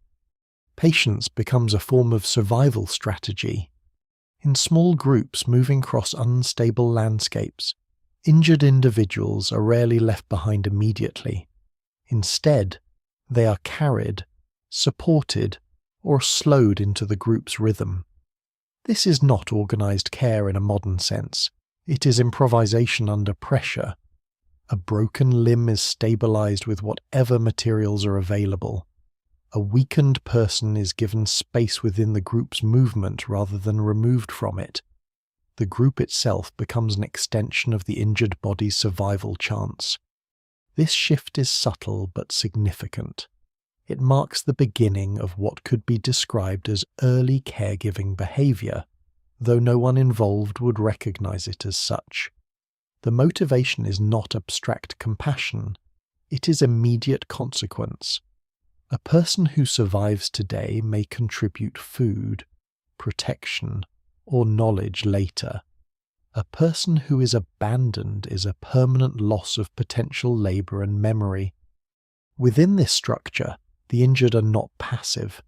patience becomes a form of survival strategy. In small groups moving across unstable landscapes, injured individuals are rarely left behind immediately. Instead, they are carried, supported, or slowed into the group's rhythm. This is not organized care in a modern sense. It is improvisation under pressure. A broken limb is stabilized with whatever materials are available. A weakened person is given space within the group's movement rather than removed from it. The group itself becomes an extension of the injured body's survival chance. This shift is subtle but significant. It marks the beginning of what could be described as early caregiving behavior, though no one involved would recognize it as such. The motivation is not abstract compassion, it is immediate consequence. A person who survives today may contribute food, protection, or knowledge later. A person who is abandoned is a permanent loss of potential labor and memory. Within this structure, the injured are not passive.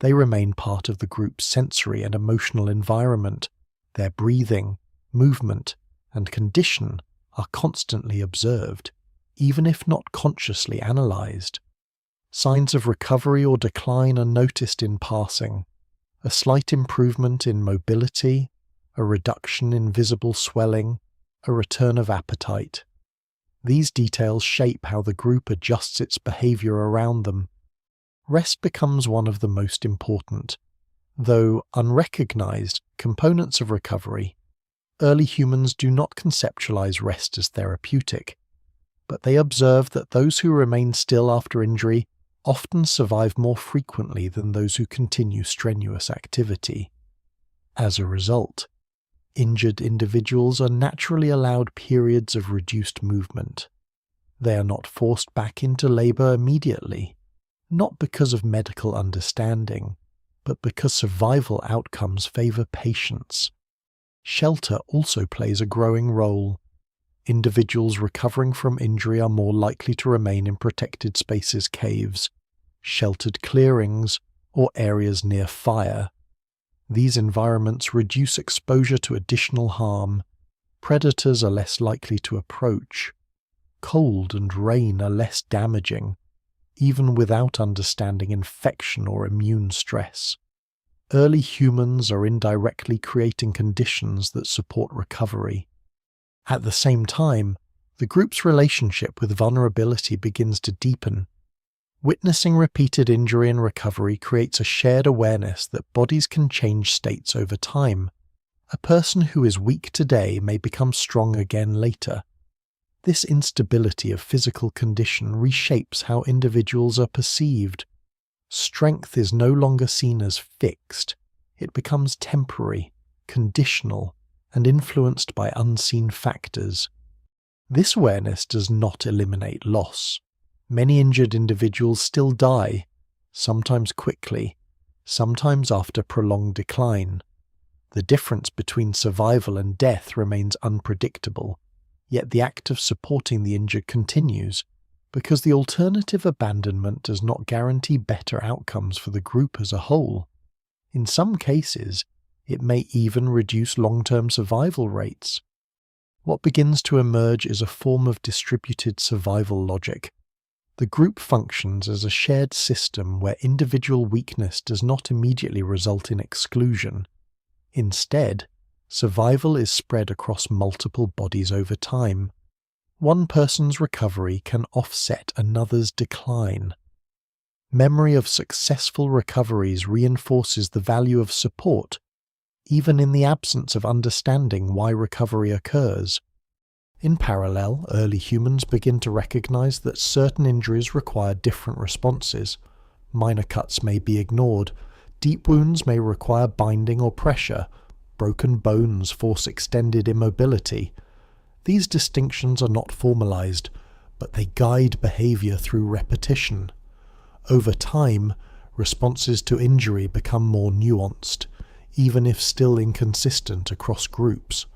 They remain part of the group's sensory and emotional environment. Their breathing, movement, and condition are constantly observed, even if not consciously analyzed. Signs of recovery or decline are noticed in passing. A slight improvement in mobility, a reduction in visible swelling, a return of appetite. These details shape how the group adjusts its behavior around them. Rest becomes one of the most important, though unrecognized, components of recovery. Early humans do not conceptualize rest as therapeutic, but they observe that those who remain still after injury often survive more frequently than those who continue strenuous activity. As a result, injured individuals are naturally allowed periods of reduced movement. They are not forced back into labor immediately, not because of medical understanding, but because survival outcomes favor patience. Shelter also plays a growing role. Individuals recovering from injury are more likely to remain in protected spaces, caves, sheltered clearings, or areas near fire. These environments reduce exposure to additional harm. Predators are less likely to approach. Cold and rain are less damaging, even without understanding infection or immune stress. Early humans are indirectly creating conditions that support recovery. At the same time, the group's relationship with vulnerability begins to deepen. Witnessing repeated injury and recovery creates a shared awareness that bodies can change states over time. A person who is weak today may become strong again later. This instability of physical condition reshapes how individuals are perceived. Strength is no longer seen as fixed. It becomes temporary, conditional, and influenced by unseen factors. This awareness does not eliminate loss. Many injured individuals still die, sometimes quickly, sometimes after prolonged decline. The difference between survival and death remains unpredictable, yet the act of supporting the injured continues, because the alternative abandonment does not guarantee better outcomes for the group as a whole. In some cases, it may even reduce long-term survival rates. What begins to emerge is a form of distributed survival logic. The group functions as a shared system where individual weakness does not immediately result in exclusion. Instead, survival is spread across multiple bodies over time. One person's recovery can offset another's decline. Memory of successful recoveries reinforces the value of support, even in the absence of understanding why recovery occurs. In parallel, early humans begin to recognize that certain injuries require different responses. Minor cuts may be ignored. Deep wounds may require binding or pressure. Broken bones force extended immobility. These distinctions are not formalized, but they guide behavior through repetition. Over time, responses to injury become more nuanced, even if still inconsistent across groups.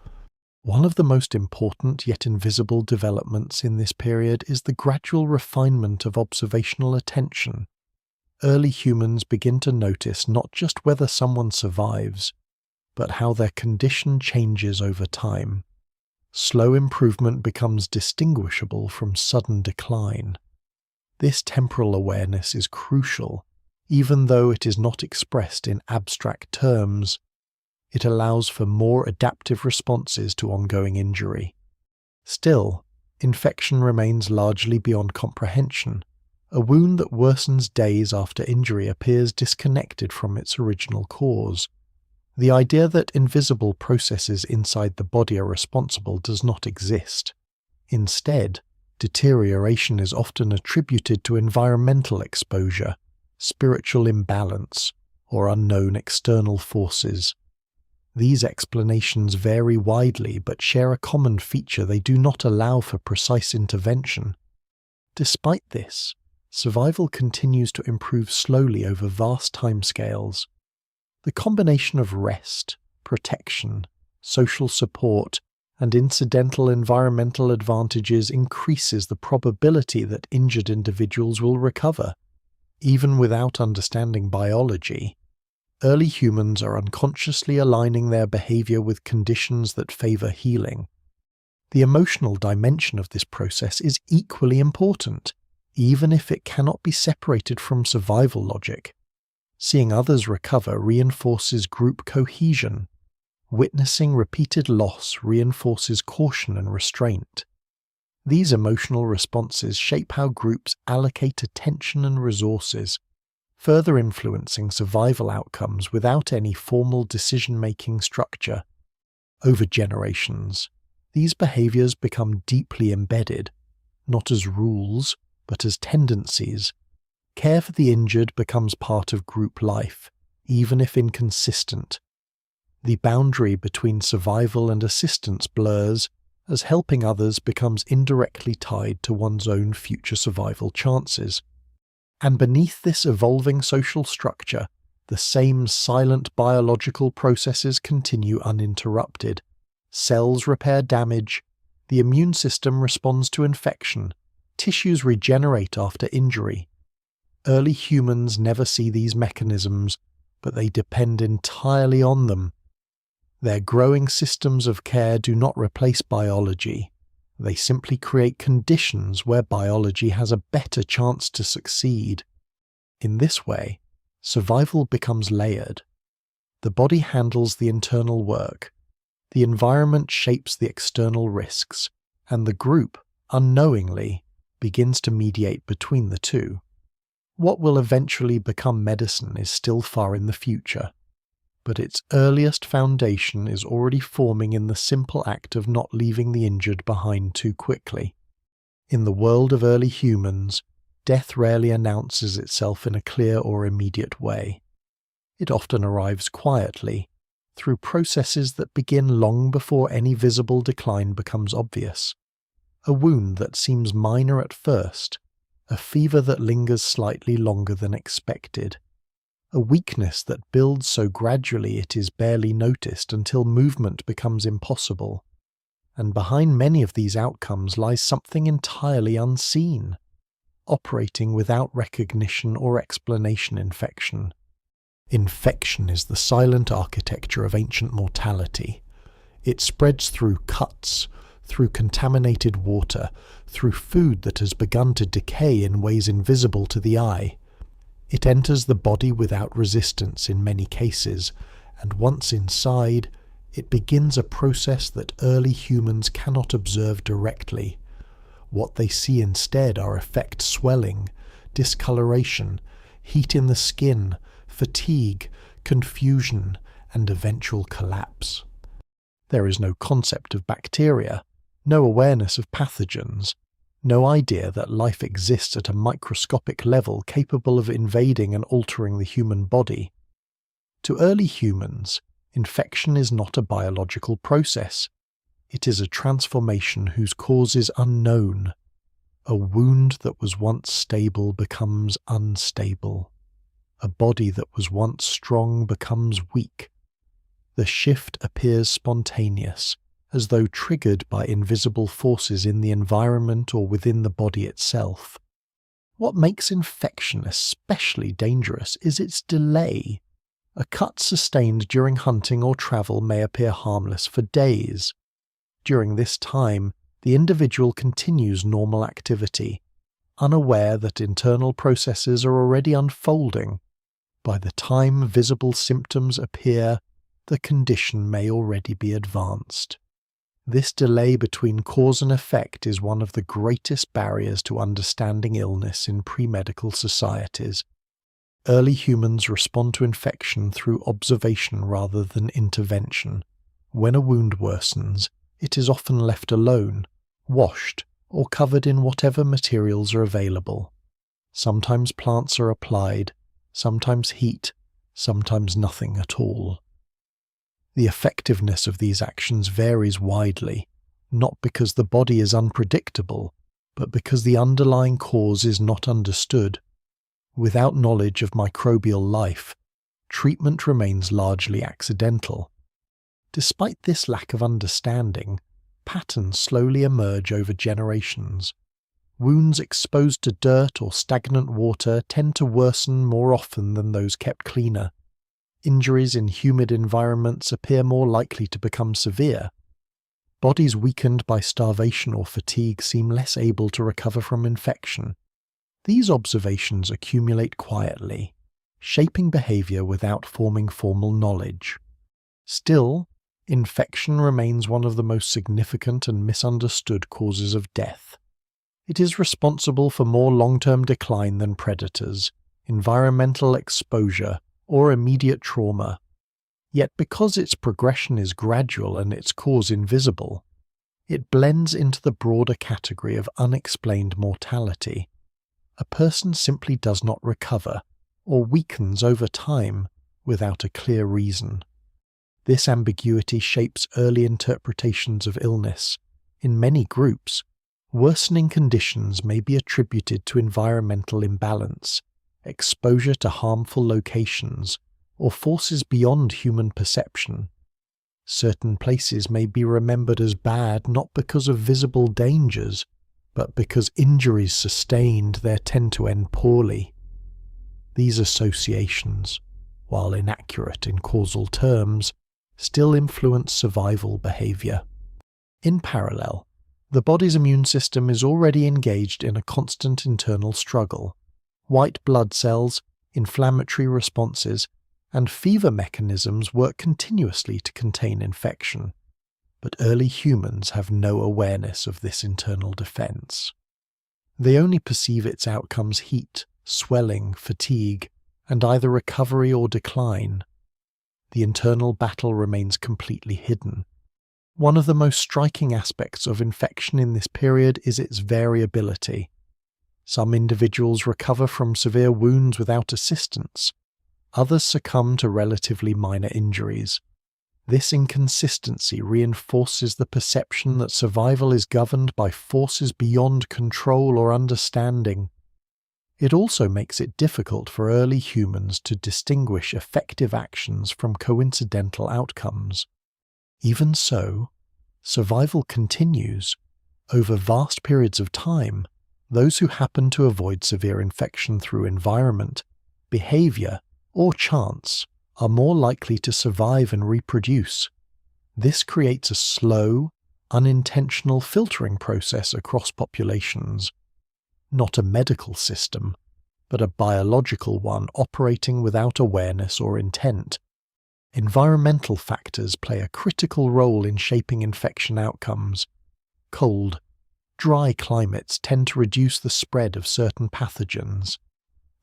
One of the most important yet invisible developments in this period is the gradual refinement of observational attention. Early humans begin to notice not just whether someone survives, but how their condition changes over time. Slow improvement becomes distinguishable from sudden decline. This temporal awareness is crucial, even though it is not expressed in abstract terms. It allows for more adaptive responses to ongoing injury. Still, infection remains largely beyond comprehension. A wound that worsens days after injury appears disconnected from its original cause. The idea that invisible processes inside the body are responsible does not exist. Instead, deterioration is often attributed to environmental exposure, spiritual imbalance, or unknown external forces. These explanations vary widely but share a common feature: they do not allow for precise intervention. Despite this, survival continues to improve slowly over vast timescales. The combination of rest, protection, social support, and incidental environmental advantages increases the probability that injured individuals will recover. Even without understanding biology, early humans are unconsciously aligning their behavior with conditions that favor healing. The emotional dimension of this process is equally important, even if it cannot be separated from survival logic. Seeing others recover reinforces group cohesion. Witnessing repeated loss reinforces caution and restraint. These emotional responses shape how groups allocate attention and resources, further influencing survival outcomes without any formal decision-making structure. Over generations, these behaviors become deeply embedded, not as rules, but as tendencies. Care for the injured becomes part of group life, even if inconsistent. The boundary between survival and assistance blurs, as helping others becomes indirectly tied to one's own future survival chances. And beneath this evolving social structure, the same silent biological processes continue uninterrupted. Cells repair damage, the immune system responds to infection, tissues regenerate after injury. Early humans never see these mechanisms, but they depend entirely on them. Their growing systems of care do not replace biology. They simply create conditions where biology has a better chance to succeed. In this way, survival becomes layered. The body handles the internal work, the environment shapes the external risks, and the group, unknowingly, begins to mediate between the two. What will eventually become medicine is still far in the future, but its earliest foundation is already forming in the simple act of not leaving the injured behind too quickly. In the world of early humans, death rarely announces itself in a clear or immediate way. It often arrives quietly, through processes that begin long before any visible decline becomes obvious. A wound that seems minor at first, a fever that lingers slightly longer than expected, a weakness that builds so gradually it is barely noticed until movement becomes impossible. And behind many of these outcomes lies something entirely unseen, operating without recognition or explanation: infection. Infection is the silent architecture of ancient mortality. It spreads through cuts, through contaminated water, through food that has begun to decay in ways invisible to the eye. It enters the body without resistance in many cases, and once inside, it begins a process that early humans cannot observe directly. What they see instead are effect swelling, discoloration, heat in the skin, fatigue, confusion, and eventual collapse. There is no concept of bacteria, no awareness of pathogens, no idea that life exists at a microscopic level capable of invading and altering the human body. To early humans, infection is not a biological process. It is a transformation whose cause is unknown. A wound that was once stable becomes unstable. A body that was once strong becomes weak. The shift appears spontaneous, as though triggered by invisible forces in the environment or within the body itself. What makes infection especially dangerous is its delay. A cut sustained during hunting or travel may appear harmless for days. During this time, the individual continues normal activity, unaware that internal processes are already unfolding. By the time visible symptoms appear, the condition may already be advanced. This delay between cause and effect is one of the greatest barriers to understanding illness in pre-medical societies. Early humans respond to infection through observation rather than intervention. When a wound worsens, it is often left alone, washed, or covered in whatever materials are available. Sometimes plants are applied, sometimes heat, sometimes nothing at all. The effectiveness of these actions varies widely, not because the body is unpredictable, but because the underlying cause is not understood. Without knowledge of microbial life, treatment remains largely accidental. Despite this lack of understanding, patterns slowly emerge over generations. Wounds exposed to dirt or stagnant water tend to worsen more often than those kept cleaner. Injuries in humid environments appear more likely to become severe. Bodies weakened by starvation or fatigue seem less able to recover from infection. These observations accumulate quietly, shaping behavior without forming formal knowledge. Still, infection remains one of the most significant and misunderstood causes of death. It is responsible for more long-term decline than predators, environmental exposure, or immediate trauma. Yet because its progression is gradual and its cause invisible, it blends into the broader category of unexplained mortality. A person simply does not recover, or weakens over time, without a clear reason. This ambiguity shapes early interpretations of illness. In many groups, worsening conditions may be attributed to environmental imbalance, exposure to harmful locations, or forces beyond human perception. Certain places may be remembered as bad not because of visible dangers, but because injuries sustained there tend to end poorly. These associations, while inaccurate in causal terms, still influence survival behavior. In parallel, the body's immune system is already engaged in a constant internal struggle. White blood cells, inflammatory responses, and fever mechanisms work continuously to contain infection. But early humans have no awareness of this internal defense. They only perceive its outcomes: heat, swelling, fatigue, and either recovery or decline. The internal battle remains completely hidden. One of the most striking aspects of infection in this period is its variability. Some individuals recover from severe wounds without assistance. Others succumb to relatively minor injuries. This inconsistency reinforces the perception that survival is governed by forces beyond control or understanding. It also makes it difficult for early humans to distinguish effective actions from coincidental outcomes. Even so, survival continues. Over vast periods of time, those who happen to avoid severe infection through environment, behavior, or chance are more likely to survive and reproduce. This creates a slow, unintentional filtering process across populations. Not a medical system, but a biological one operating without awareness or intent. Environmental factors play a critical role in shaping infection outcomes. Cold, dry climates tend to reduce the spread of certain pathogens.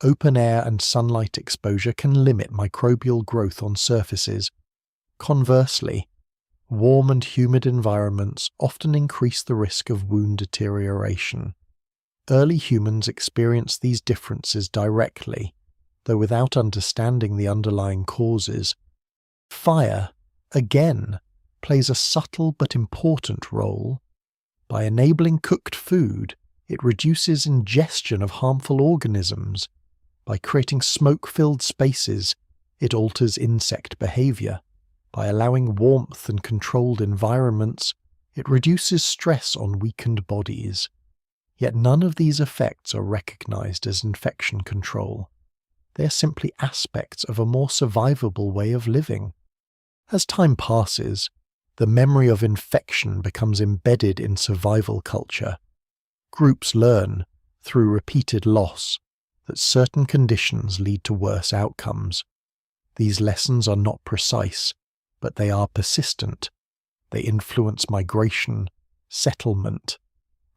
Open air and sunlight exposure can limit microbial growth on surfaces. Conversely, Warm and humid environments often increase the risk of wound deterioration. Early humans experienced these differences directly, though without understanding the underlying causes. Fire, again, plays a subtle but important role. By enabling cooked food, it reduces ingestion of harmful organisms. By creating smoke-filled spaces, it alters insect behavior. By allowing warmth and controlled environments, it reduces stress on weakened bodies. Yet none of these effects are recognized as infection control. They are simply aspects of a more survivable way of living. As time passes, the memory of infection becomes embedded in survival culture. Groups learn, through repeated loss, that certain conditions lead to worse outcomes. These lessons are not precise, but they are persistent. They influence migration, settlement,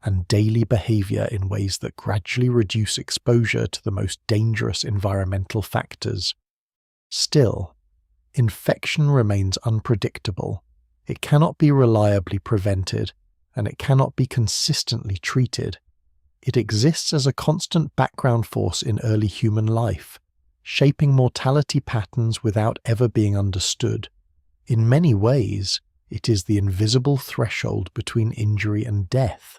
and daily behavior in ways that gradually reduce exposure to the most dangerous environmental factors. Still, infection remains unpredictable. It cannot be reliably prevented, and it cannot be consistently treated. It exists as a constant background force in early human life, shaping mortality patterns without ever being understood. In many ways, it is the invisible threshold between injury and death,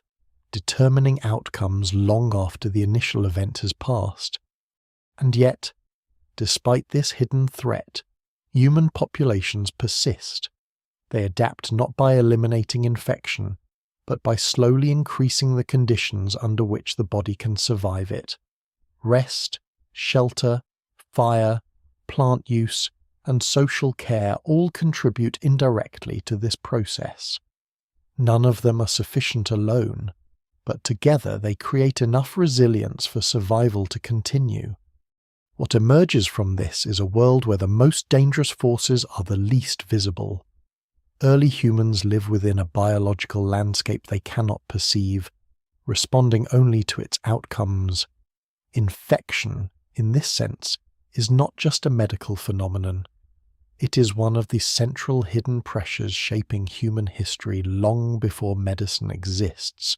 determining outcomes long after the initial event has passed. And yet, despite this hidden threat, human populations persist. They adapt not by eliminating infection, but by slowly increasing the conditions under which the body can survive it. Rest, shelter, fire, plant use, and social care all contribute indirectly to this process. None of them are sufficient alone, but together they create enough resilience for survival to continue. What emerges from this is a world where the most dangerous forces are the least visible. Early humans live within a biological landscape they cannot perceive, responding only to its outcomes. Infection, in this sense, is not just a medical phenomenon. It is one of the central hidden pressures shaping human history long before medicine exists.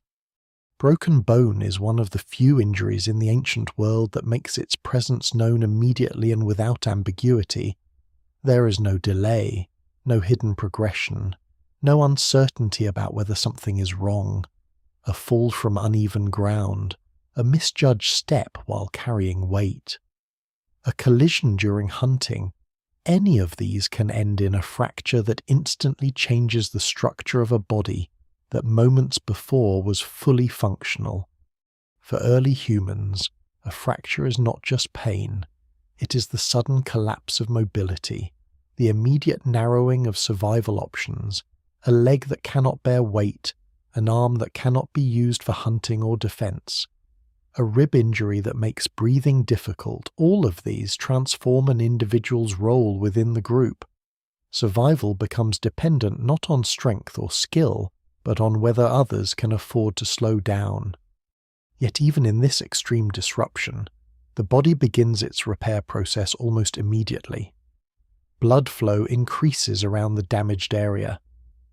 Broken bone is one of the few injuries in the ancient world that makes its presence known immediately and without ambiguity. There is no delay, no hidden progression, no uncertainty about whether something is wrong. A fall from uneven ground, a misjudged step while carrying weight, a collision during hunting, any of these can end in a fracture that instantly changes the structure of a body that moments before was fully functional. For early humans, a fracture is not just pain, it is the sudden collapse of mobility, the immediate narrowing of survival options, a leg that cannot bear weight, an arm that cannot be used for hunting or defense, a rib injury that makes breathing difficult. All of these transform an individual's role within the group. Survival becomes dependent not on strength or skill, but on whether others can afford to slow down. Yet even in this extreme disruption, the body begins its repair process almost immediately. Blood flow increases around the damaged area.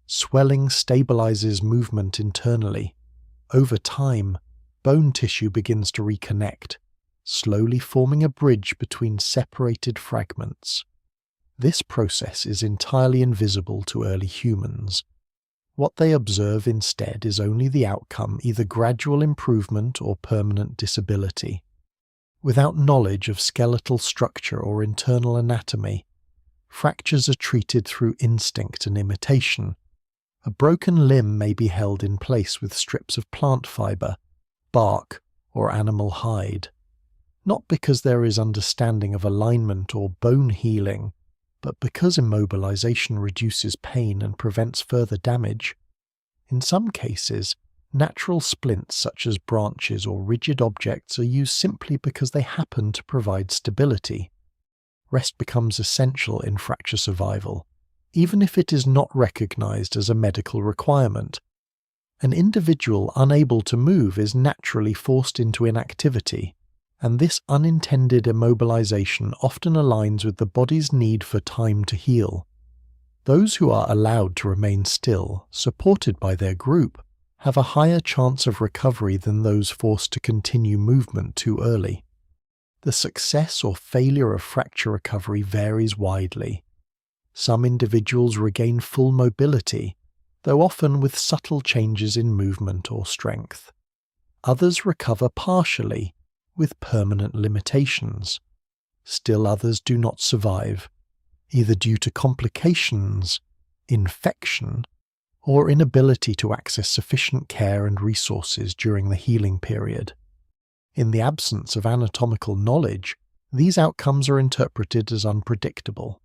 Swelling stabilizes movement internally. Over time, bone tissue begins to reconnect, slowly forming a bridge between separated fragments. This process is entirely invisible to early humans. What they observe instead is only the outcome, either gradual improvement or permanent disability. Without knowledge of skeletal structure or internal anatomy, fractures are treated through instinct and imitation. A broken limb may be held in place with strips of plant fiber, bark, or animal hide. Not because there is understanding of alignment or bone healing, but because immobilization reduces pain and prevents further damage. In some cases, natural splints such as branches or rigid objects are used simply because they happen to provide stability. Rest becomes essential in fracture survival, even if it is not recognized as a medical requirement. An individual unable to move is naturally forced into inactivity, and this unintended immobilization often aligns with the body's need for time to heal. Those who are allowed to remain still, supported by their group, have a higher chance of recovery than those forced to continue movement too early. The success or failure of fracture recovery varies widely. Some individuals regain full mobility, though often with subtle changes in movement or strength. Others recover partially, with permanent limitations. Still others do not survive, either due to complications, infection, or inability to access sufficient care and resources during the healing period. In the absence of anatomical knowledge, these outcomes are interpreted as unpredictable.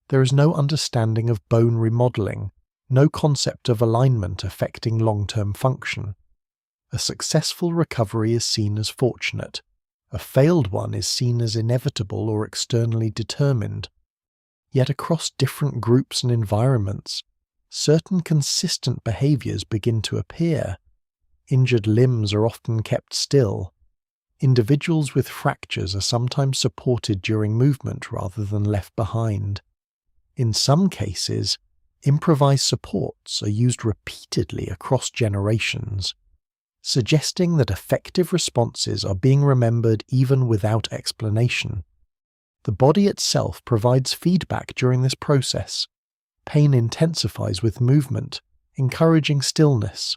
There is no understanding of bone remodeling, no concept of alignment affecting long-term function. A successful recovery is seen as fortunate. A failed one is seen as inevitable or externally determined. Yet across different groups and environments, certain consistent behaviors begin to appear. Injured limbs are often kept still. Individuals with fractures are sometimes supported during movement rather than left behind. In some cases, improvised supports are used repeatedly across generations, suggesting that effective responses are being remembered even without explanation. The body itself provides feedback during this process. Pain intensifies with movement, encouraging stillness.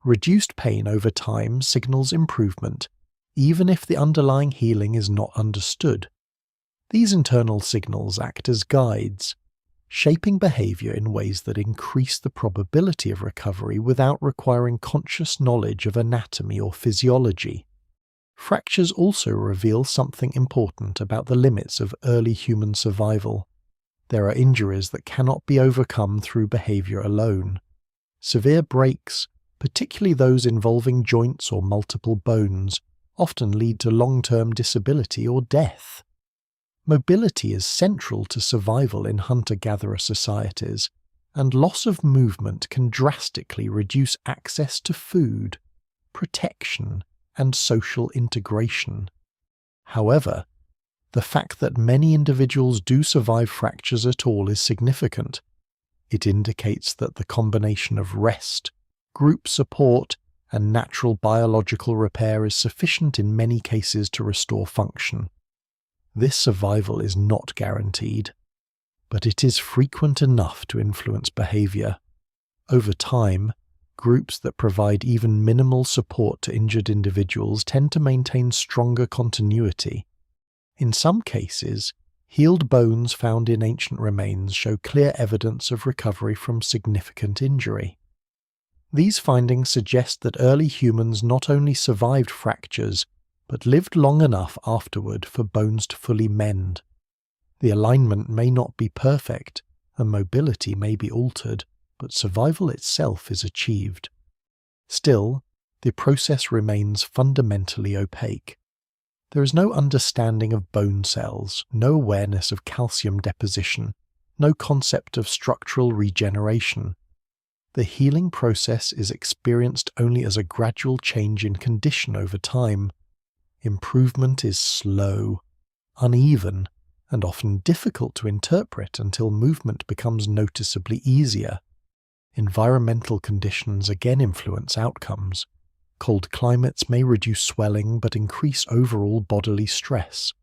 Reduced pain over time signals improvement, even if the underlying healing is not understood. These internal signals act as guides, shaping behavior in ways that increase the probability of recovery without requiring conscious knowledge of anatomy or physiology. Fractures also reveal something important about the limits of early human survival. There are injuries that cannot be overcome through behavior alone. Severe breaks, particularly those involving joints or multiple bones, often lead to long-term disability or death. Mobility is central to survival in hunter-gatherer societies, and loss of movement can drastically reduce access to food, protection, and social integration. However, the fact that many individuals do survive fractures at all is significant. It indicates that the combination of rest, group support, and natural biological repair is sufficient in many cases to restore function. This survival is not guaranteed, but it is frequent enough to influence behavior. Over time, groups that provide even minimal support to injured individuals tend to maintain stronger continuity. In some cases, healed bones found in ancient remains show clear evidence of recovery from significant injury. These findings suggest that early humans not only survived fractures, but lived long enough afterward for bones to fully mend. The alignment may not be perfect, and mobility may be altered, but survival itself is achieved. Still, the process remains fundamentally opaque. There is no understanding of bone cells, no awareness of calcium deposition, no concept of structural regeneration. The healing process is experienced only as a gradual change in condition over time. Improvement is slow, uneven, and often difficult to interpret until movement becomes noticeably easier. Environmental conditions again influence outcomes. Cold climates may reduce swelling but increase overall bodily stress.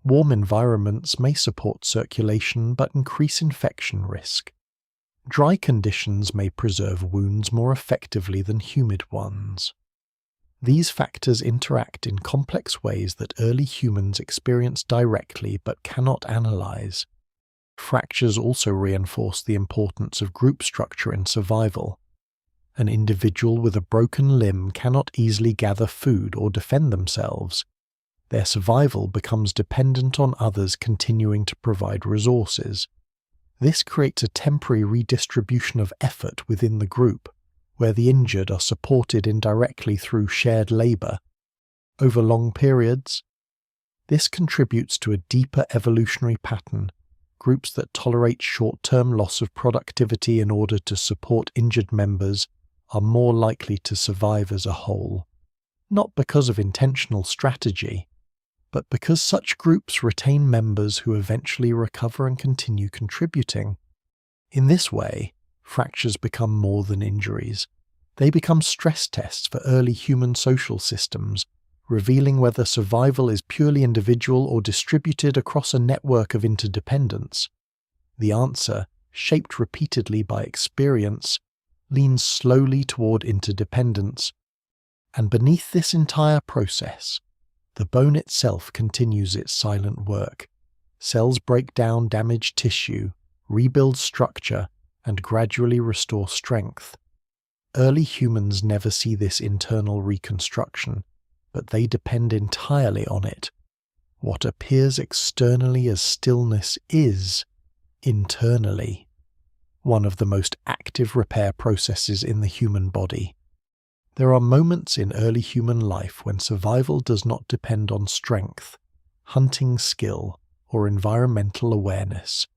Warm environments may support circulation but increase infection risk. Dry conditions may preserve wounds more effectively than humid ones. These factors interact in complex ways that early humans experience directly but cannot analyze. Fractures also reinforce the importance of group structure in survival. An individual with a broken limb cannot easily gather food or defend themselves. Their survival becomes dependent on others continuing to provide resources. This creates a temporary redistribution of effort within the group, where the injured are supported indirectly through shared labor. Over long periods, this contributes to a deeper evolutionary pattern. Groups that tolerate short-term loss of productivity in order to support injured members are more likely to survive as a whole, not because of intentional strategy, but because such groups retain members who eventually recover and continue contributing. In this way, fractures become more than injuries. They become stress tests for early human social systems, revealing whether survival is purely individual or distributed across a network of interdependence. The answer, shaped repeatedly by experience, leans slowly toward interdependence. And beneath this entire process, the bone itself continues its silent work. Cells break down damaged tissue, rebuild structure, and gradually restore strength. Early humans never see this internal reconstruction, but they depend entirely on it. What appears externally as stillness is, internally, one of the most active repair processes in the human body. There are moments in early human life when survival does not depend on strength, hunting skill, or environmental awareness,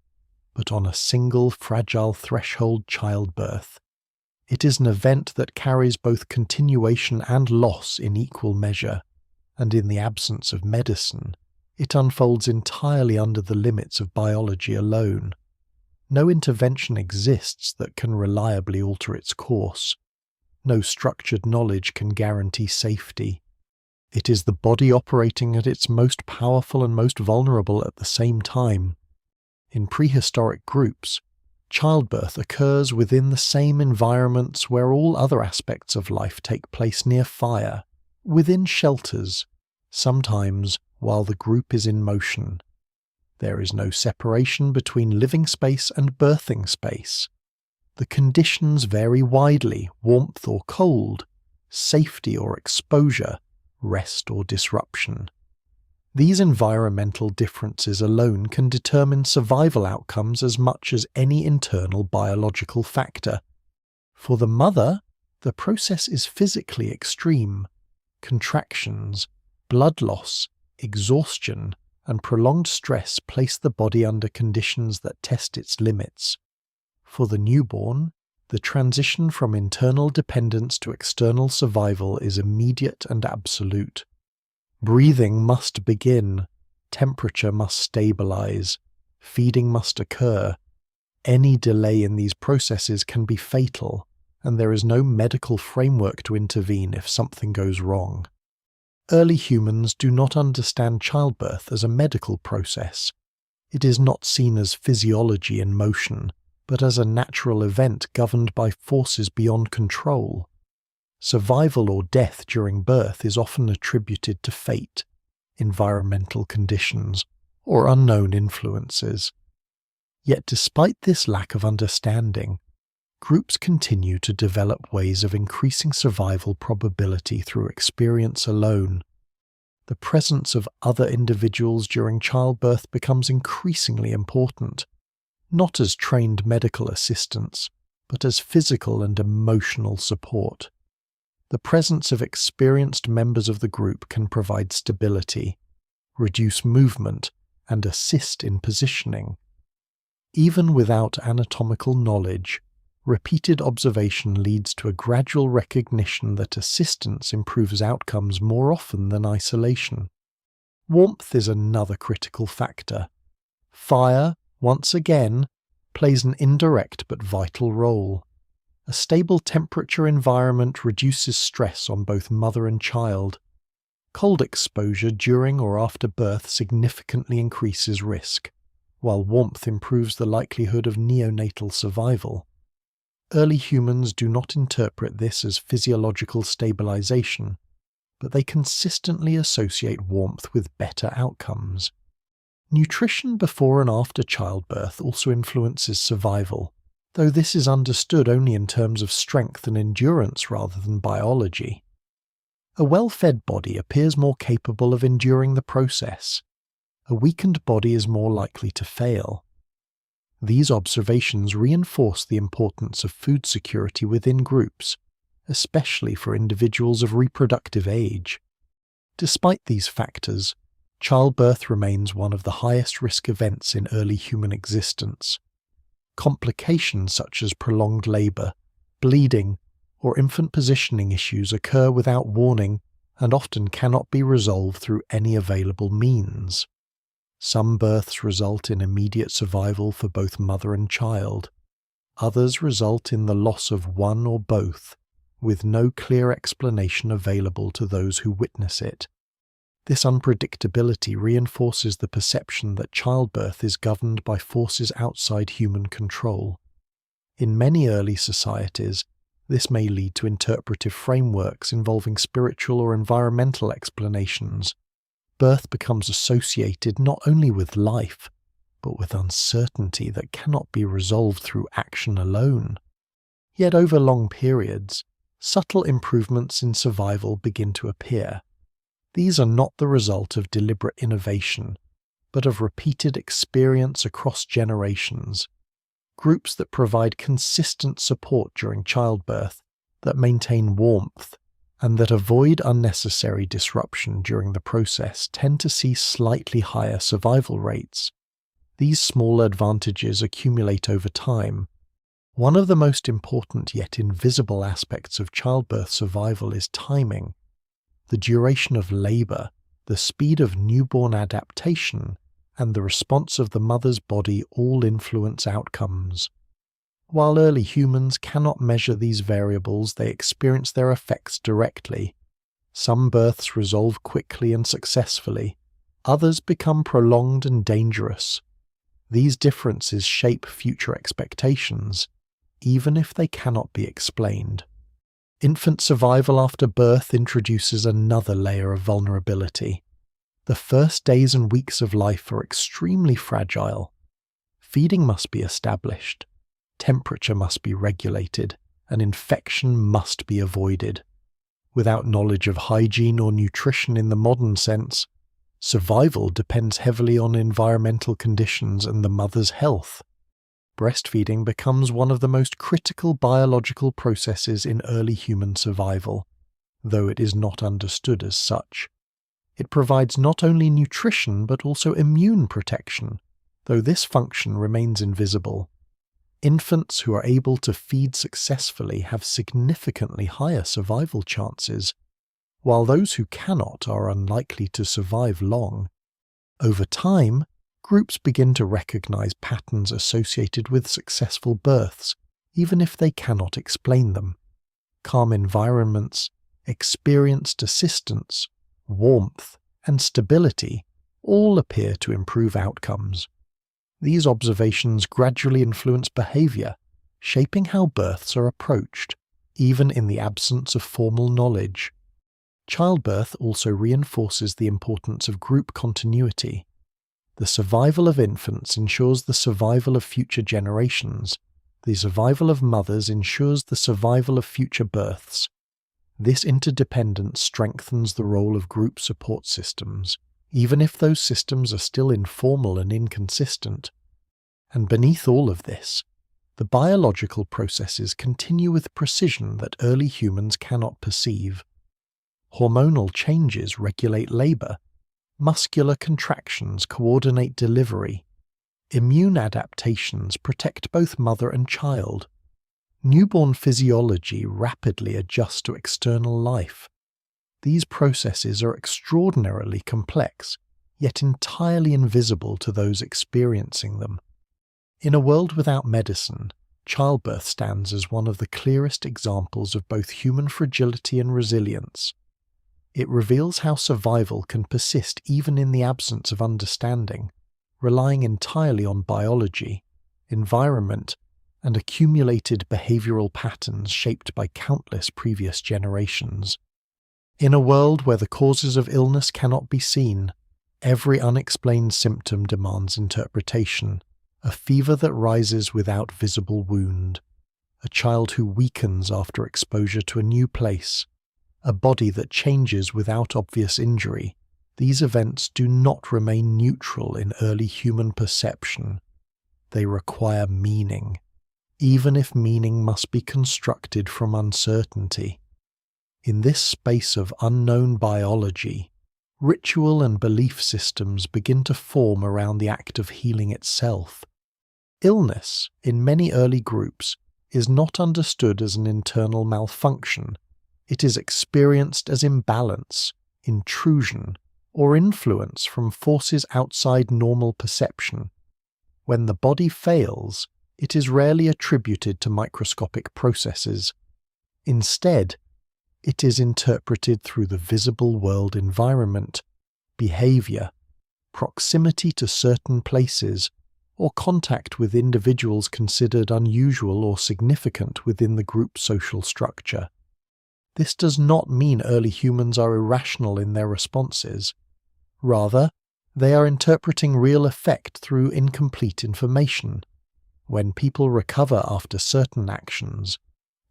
but on a single fragile threshold childbirth. It is an event that carries both continuation and loss in equal measure, and in the absence of medicine, it unfolds entirely under the limits of biology alone. No intervention exists that can reliably alter its course. No structured knowledge can guarantee safety. It is the body operating at its most powerful and most vulnerable at the same time. In prehistoric groups, childbirth occurs within the same environments where all other aspects of life take place near fire, within shelters, sometimes while the group is in motion. There is no separation between living space and birthing space. The conditions vary widely: warmth or cold, safety or exposure, rest or disruption. These environmental differences alone can determine survival outcomes as much as any internal biological factor. For the mother, the process is physically extreme. Contractions, blood loss, exhaustion, and prolonged stress place the body under conditions that test its limits. For the newborn, the transition from internal dependence to external survival is immediate and absolute. Breathing must begin, temperature must stabilize, feeding must occur. Any delay in these processes can be fatal, and there is no medical framework to intervene if something goes wrong. Early humans do not understand childbirth as a medical process. It is not seen as physiology in motion, but as a natural event governed by forces beyond control. Survival or death during birth is often attributed to fate, environmental conditions, or unknown influences. Yet despite this lack of understanding, groups continue to develop ways of increasing survival probability through experience alone. The presence of other individuals during childbirth becomes increasingly important, not as trained medical assistants, but as physical and emotional support. The presence of experienced members of the group can provide stability, reduce movement, and assist in positioning. Even without anatomical knowledge, repeated observation leads to a gradual recognition that assistance improves outcomes more often than isolation. Warmth is another critical factor. Fire, once again, plays an indirect but vital role. A stable temperature environment reduces stress on both mother and child. Cold exposure during or after birth significantly increases risk, while warmth improves the likelihood of neonatal survival. Early humans do not interpret this as physiological stabilization, but they consistently associate warmth with better outcomes. Nutrition before and after childbirth also influences survival, though this is understood only in terms of strength and endurance rather than biology. A well-fed body appears more capable of enduring the process. A weakened body is more likely to fail. These observations reinforce the importance of food security within groups, especially for individuals of reproductive age. Despite these factors, childbirth remains one of the highest risk events in early human existence. Complications such as prolonged labor, bleeding, or infant positioning issues occur without warning and often cannot be resolved through any available means. Some births result in immediate survival for both mother and child, Others result in the loss of one or both, with no clear explanation available to those who witness it. This unpredictability reinforces the perception that childbirth is governed by forces outside human control. In many early societies, this may lead to interpretive frameworks involving spiritual or environmental explanations. Birth becomes associated not only with life, but with uncertainty that cannot be resolved through action alone. Yet over long periods, subtle improvements in survival begin to appear. These are not the result of deliberate innovation, but of repeated experience across generations. Groups that provide consistent support during childbirth, that maintain warmth, and that avoid unnecessary disruption during the process tend to see slightly higher survival rates. These small advantages accumulate over time. One of the most important yet invisible aspects of childbirth survival is timing. The duration of labor, the speed of newborn adaptation, and the response of the mother's body all influence outcomes. While early humans cannot measure these variables, they experience their effects directly. Some births resolve quickly and successfully, others become prolonged and dangerous. These differences shape future expectations, even if they cannot be explained. Infant survival after birth introduces another layer of vulnerability. The first days and weeks of life are extremely fragile. Feeding must be established, temperature must be regulated, and infection must be avoided. Without knowledge of hygiene or nutrition in the modern sense, survival depends heavily on environmental conditions and the mother's health. Breastfeeding becomes one of the most critical biological processes in early human survival, though it is not understood as such. It provides not only nutrition but also immune protection, though this function remains invisible. Infants who are able to feed successfully have significantly higher survival chances, while those who cannot are unlikely to survive long. Over time, groups begin to recognize patterns associated with successful births, even if they cannot explain them. Calm environments, experienced assistance, warmth, and stability all appear to improve outcomes. These observations gradually influence behavior, shaping how births are approached, even in the absence of formal knowledge. Childbirth also reinforces the importance of group continuity. The survival of infants ensures the survival of future generations. The survival of mothers ensures the survival of future births. This interdependence strengthens the role of group support systems, even if those systems are still informal and inconsistent. And beneath all of this, the biological processes continue with precision that early humans cannot perceive. Hormonal changes regulate labor. Muscular contractions coordinate delivery. Immune adaptations protect both mother and child. Newborn physiology rapidly adjusts to external life. These processes are extraordinarily complex, yet entirely invisible to those experiencing them. In a world without medicine, childbirth stands as one of the clearest examples of both human fragility and resilience. It reveals how survival can persist even in the absence of understanding, relying entirely on biology, environment, and accumulated behavioral patterns shaped by countless previous generations. In a world where the causes of illness cannot be seen, every unexplained symptom demands interpretation. A fever that rises without visible wound, a child who weakens after exposure to a new place, a body that changes without obvious injury. These events do not remain neutral in early human perception. They require meaning, even if meaning must be constructed from uncertainty. In this space of unknown biology, ritual and belief systems begin to form around the act of healing itself. Illness, in many early groups, is not understood as an internal malfunction. It is experienced as imbalance, intrusion, or influence from forces outside normal perception. When the body fails, it is rarely attributed to microscopic processes. Instead, it is interpreted through the visible world environment, behavior, proximity to certain places, or contact with individuals considered unusual or significant within the group social structure. This does not mean early humans are irrational in their responses. Rather, they are interpreting real effect through incomplete information. When people recover after certain actions,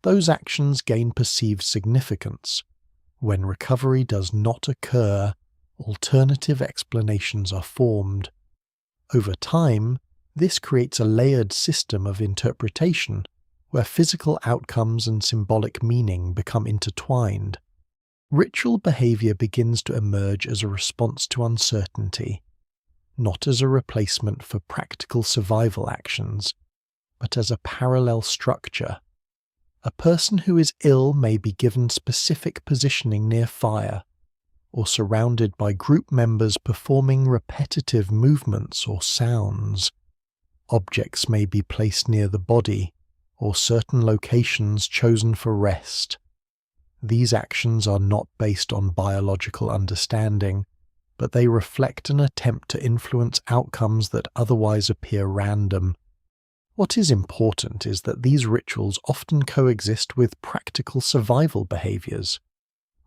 those actions gain perceived significance. When recovery does not occur, alternative explanations are formed. Over time, this creates a layered system of interpretation where physical outcomes and symbolic meaning become intertwined. Ritual behavior begins to emerge as a response to uncertainty, not as a replacement for practical survival actions, but as a parallel structure. A person who is ill may be given specific positioning near fire, or surrounded by group members performing repetitive movements or sounds. Objects may be placed near the body, or certain locations chosen for rest. These actions are not based on biological understanding, but they reflect an attempt to influence outcomes that otherwise appear random. What is important is that these rituals often coexist with practical survival behaviors.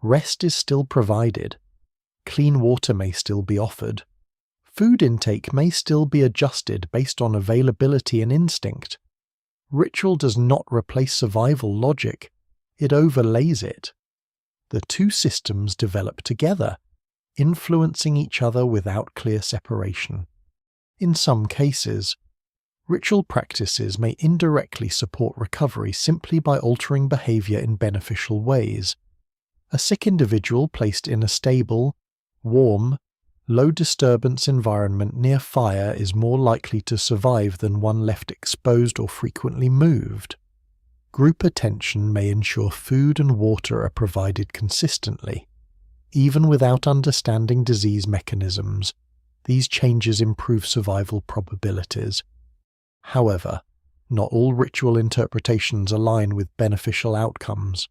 Rest is still provided. Clean water may still be offered. Food intake may still be adjusted based on availability and instinct. Ritual does not replace survival logic, it overlays it. The two systems develop together, influencing each other without clear separation. In some cases, ritual practices may indirectly support recovery simply by altering behavior in beneficial ways. A sick individual placed in a stable, warm, low-disturbance environment near fire is more likely to survive than one left exposed or frequently moved. Group attention may ensure food and water are provided consistently. Even without understanding disease mechanisms, these changes improve survival probabilities. However, not all ritual interpretations align with beneficial outcomes.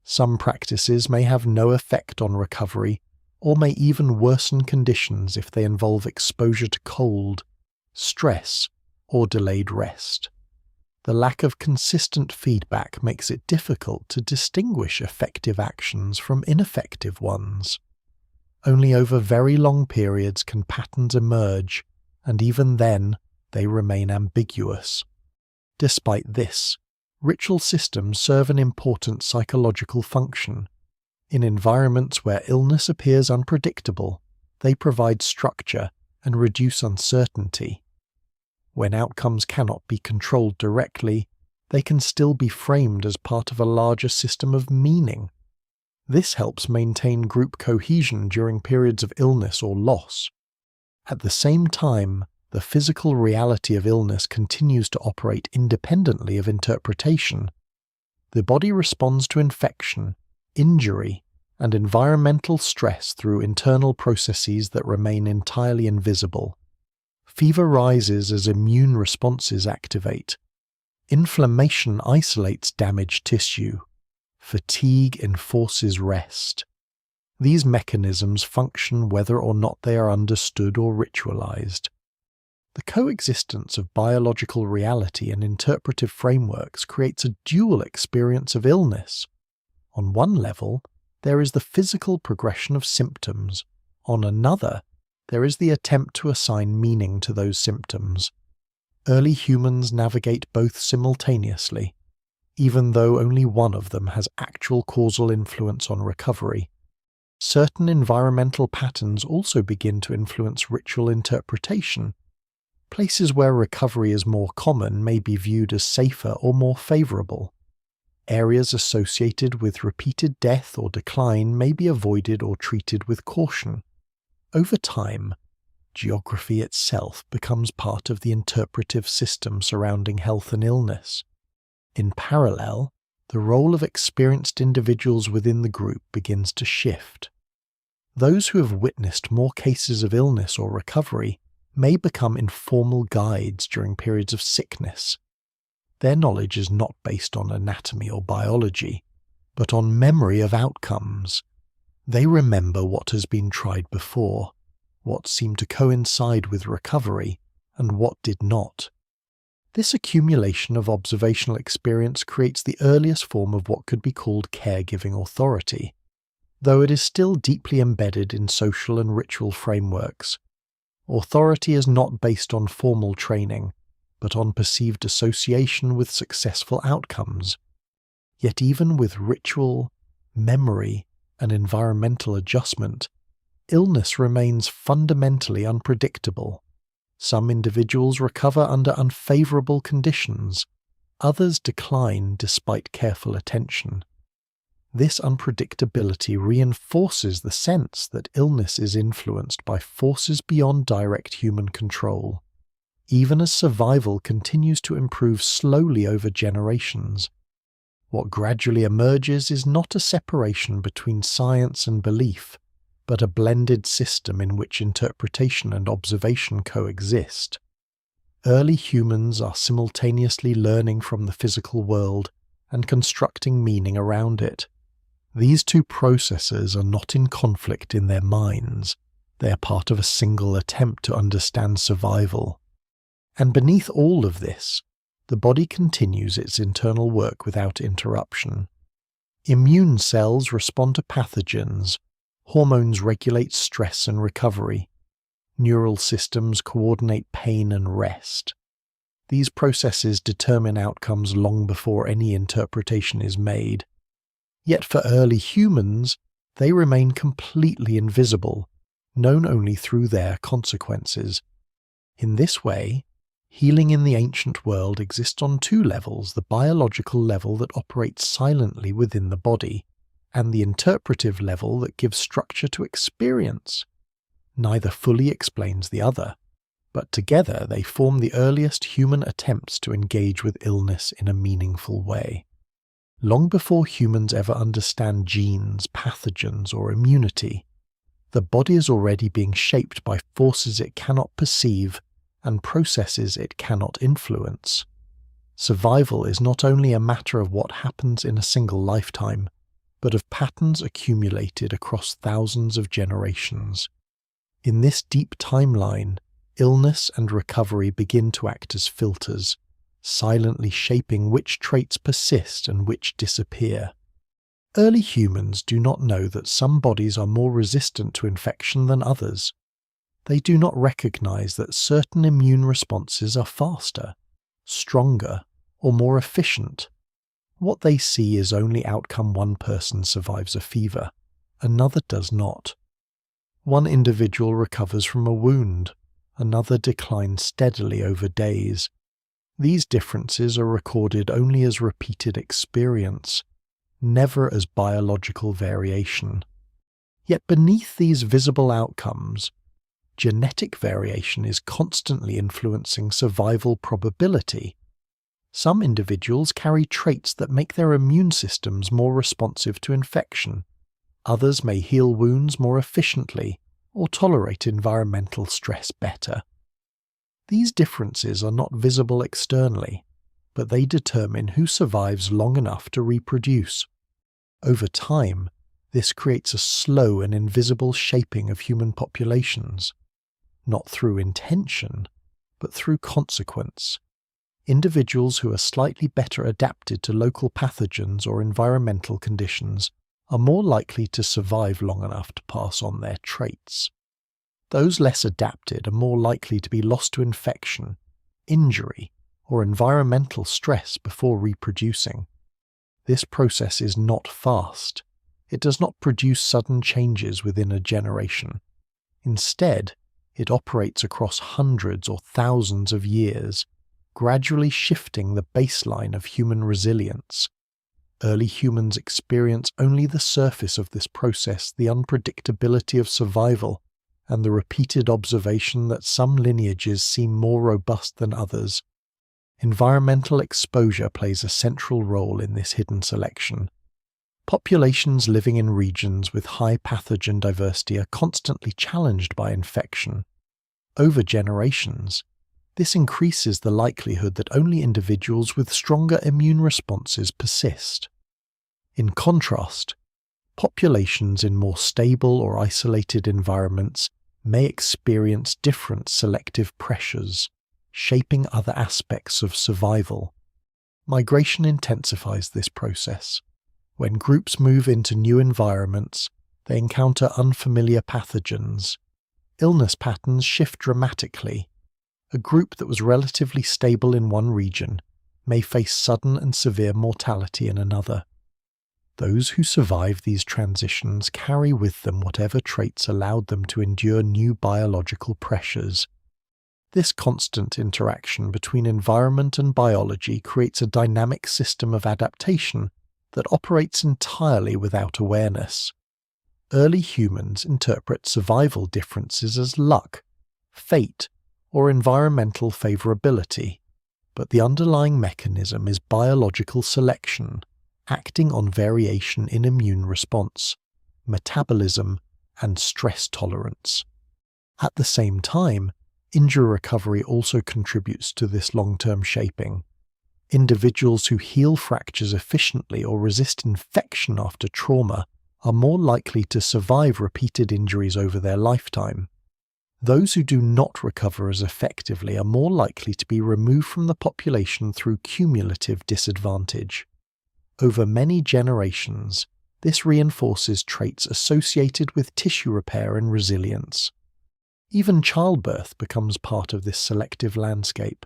Some practices may have no effect on recovery, or may even worsen conditions if they involve exposure to cold, stress, or delayed rest. The lack of consistent feedback makes it difficult to distinguish effective actions from ineffective ones. Only over very long periods can patterns emerge, and even then, they remain ambiguous. Despite this, ritual systems serve an important psychological function. In environments where illness appears unpredictable, they provide structure and reduce uncertainty. When outcomes cannot be controlled directly, they can still be framed as part of a larger system of meaning. This helps maintain group cohesion during periods of illness or loss. At the same time, the physical reality of illness continues to operate independently of interpretation. The body responds to infection, injury, and environmental stress through internal processes that remain entirely invisible. Fever rises as immune responses activate. Inflammation isolates damaged tissue. Fatigue enforces rest. These mechanisms function whether or not they are understood or ritualized. The coexistence of biological reality and interpretive frameworks creates a dual experience of illness. On one level, there is the physical progression of symptoms. On another, there is the attempt to assign meaning to those symptoms. Early humans navigate both simultaneously, even though only one of them has actual causal influence on recovery. Certain environmental patterns also begin to influence ritual interpretation. Places where recovery is more common may be viewed as safer or more favorable. Areas associated with repeated death or decline may be avoided or treated with caution. Over time, geography itself becomes part of the interpretive system surrounding health and illness. In parallel, the role of experienced individuals within the group begins to shift. Those who have witnessed more cases of illness or recovery may become informal guides during periods of sickness, Their knowledge is not based on anatomy or biology, but on memory of outcomes. They remember what has been tried before, what seemed to coincide with recovery, and what did not. This accumulation of observational experience creates the earliest form of what could be called caregiving authority, though it is still deeply embedded in social and ritual frameworks. Authority is not based on formal training, but on perceived association with successful outcomes. Yet even with ritual, memory, and environmental adjustment, illness remains fundamentally unpredictable. Some individuals recover under unfavorable conditions, others decline despite careful attention. This unpredictability reinforces the sense that illness is influenced by forces beyond direct human control. Even as survival continues to improve slowly over generations, what gradually emerges is not a separation between science and belief, but a blended system in which interpretation and observation coexist. Early humans are simultaneously learning from the physical world and constructing meaning around it. These two processes are not in conflict in their minds. They are part of a single attempt to understand survival. And beneath all of this, the body continues its internal work without interruption. Immune cells respond to pathogens, hormones regulate stress and recovery, neural systems coordinate pain and rest. These processes determine outcomes long before any interpretation is made. Yet for early humans, they remain completely invisible, known only through their consequences. In this way, healing in the ancient world exists on two levels: the biological level that operates silently within the body, and the interpretive level that gives structure to experience. Neither fully explains the other, but together they form the earliest human attempts to engage with illness in a meaningful way. Long before humans ever understand genes, pathogens, or immunity, the body is already being shaped by forces it cannot perceive and processes it cannot influence. Survival is not only a matter of what happens in a single lifetime, but of patterns accumulated across thousands of generations. In this deep timeline, illness and recovery begin to act as filters, silently shaping which traits persist and which disappear. Early humans do not know that some bodies are more resistant to infection than others. They do not recognize that certain immune responses are faster, stronger, or more efficient. What they see is only outcome: one person survives a fever, another does not. One individual recovers from a wound, another declines steadily over days. These differences are recorded only as repeated experience, never as biological variation. Yet beneath these visible outcomes, genetic variation is constantly influencing survival probability. Some individuals carry traits that make their immune systems more responsive to infection. Others may heal wounds more efficiently or tolerate environmental stress better. These differences are not visible externally, but they determine who survives long enough to reproduce. Over time, this creates a slow and invisible shaping of human populations, not through intention, but through consequence. Individuals who are slightly better adapted to local pathogens or environmental conditions are more likely to survive long enough to pass on their traits. Those less adapted are more likely to be lost to infection, injury, or environmental stress before reproducing. This process is not fast. It does not produce sudden changes within a generation. Instead, it operates across hundreds or thousands of years, gradually shifting the baseline of human resilience. Early humans experience only the surface of this process, the unpredictability of survival, and the repeated observation that some lineages seem more robust than others. Environmental exposure plays a central role in this hidden selection. Populations living in regions with high pathogen diversity are constantly challenged by infection. Over generations, This increases the likelihood that only individuals with stronger immune responses persist. In contrast, populations in more stable or isolated environments may experience different selective pressures, shaping other aspects of survival. Migration intensifies this process. When groups move into new environments, they encounter unfamiliar pathogens. Illness patterns shift dramatically. A group that was relatively stable in one region may face sudden and severe mortality in another. Those who survive these transitions carry with them whatever traits allowed them to endure new biological pressures. This constant interaction between environment and biology creates a dynamic system of adaptation that operates entirely without awareness. Early humans interpret survival differences as luck, fate, or environmental favorability, but the underlying mechanism is biological selection, acting on variation in immune response, metabolism, and stress tolerance. At the same time, injury recovery also contributes to this long-term shaping. Individuals who heal fractures efficiently or resist infection after trauma are more likely to survive repeated injuries over their lifetime. Those who do not recover as effectively are more likely to be removed from the population through cumulative disadvantage. Over many generations, this reinforces traits associated with tissue repair and resilience. Even childbirth becomes part of this selective landscape.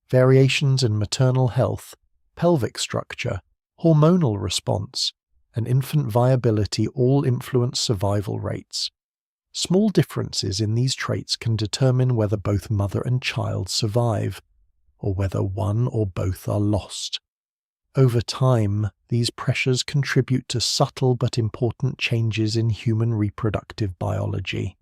Variations in maternal health, pelvic structure, hormonal response, and infant viability all influence survival rates. Small differences in these traits can determine whether both mother and child survive, or whether one or both are lost. Over time, these pressures contribute to subtle but important changes in human reproductive biology.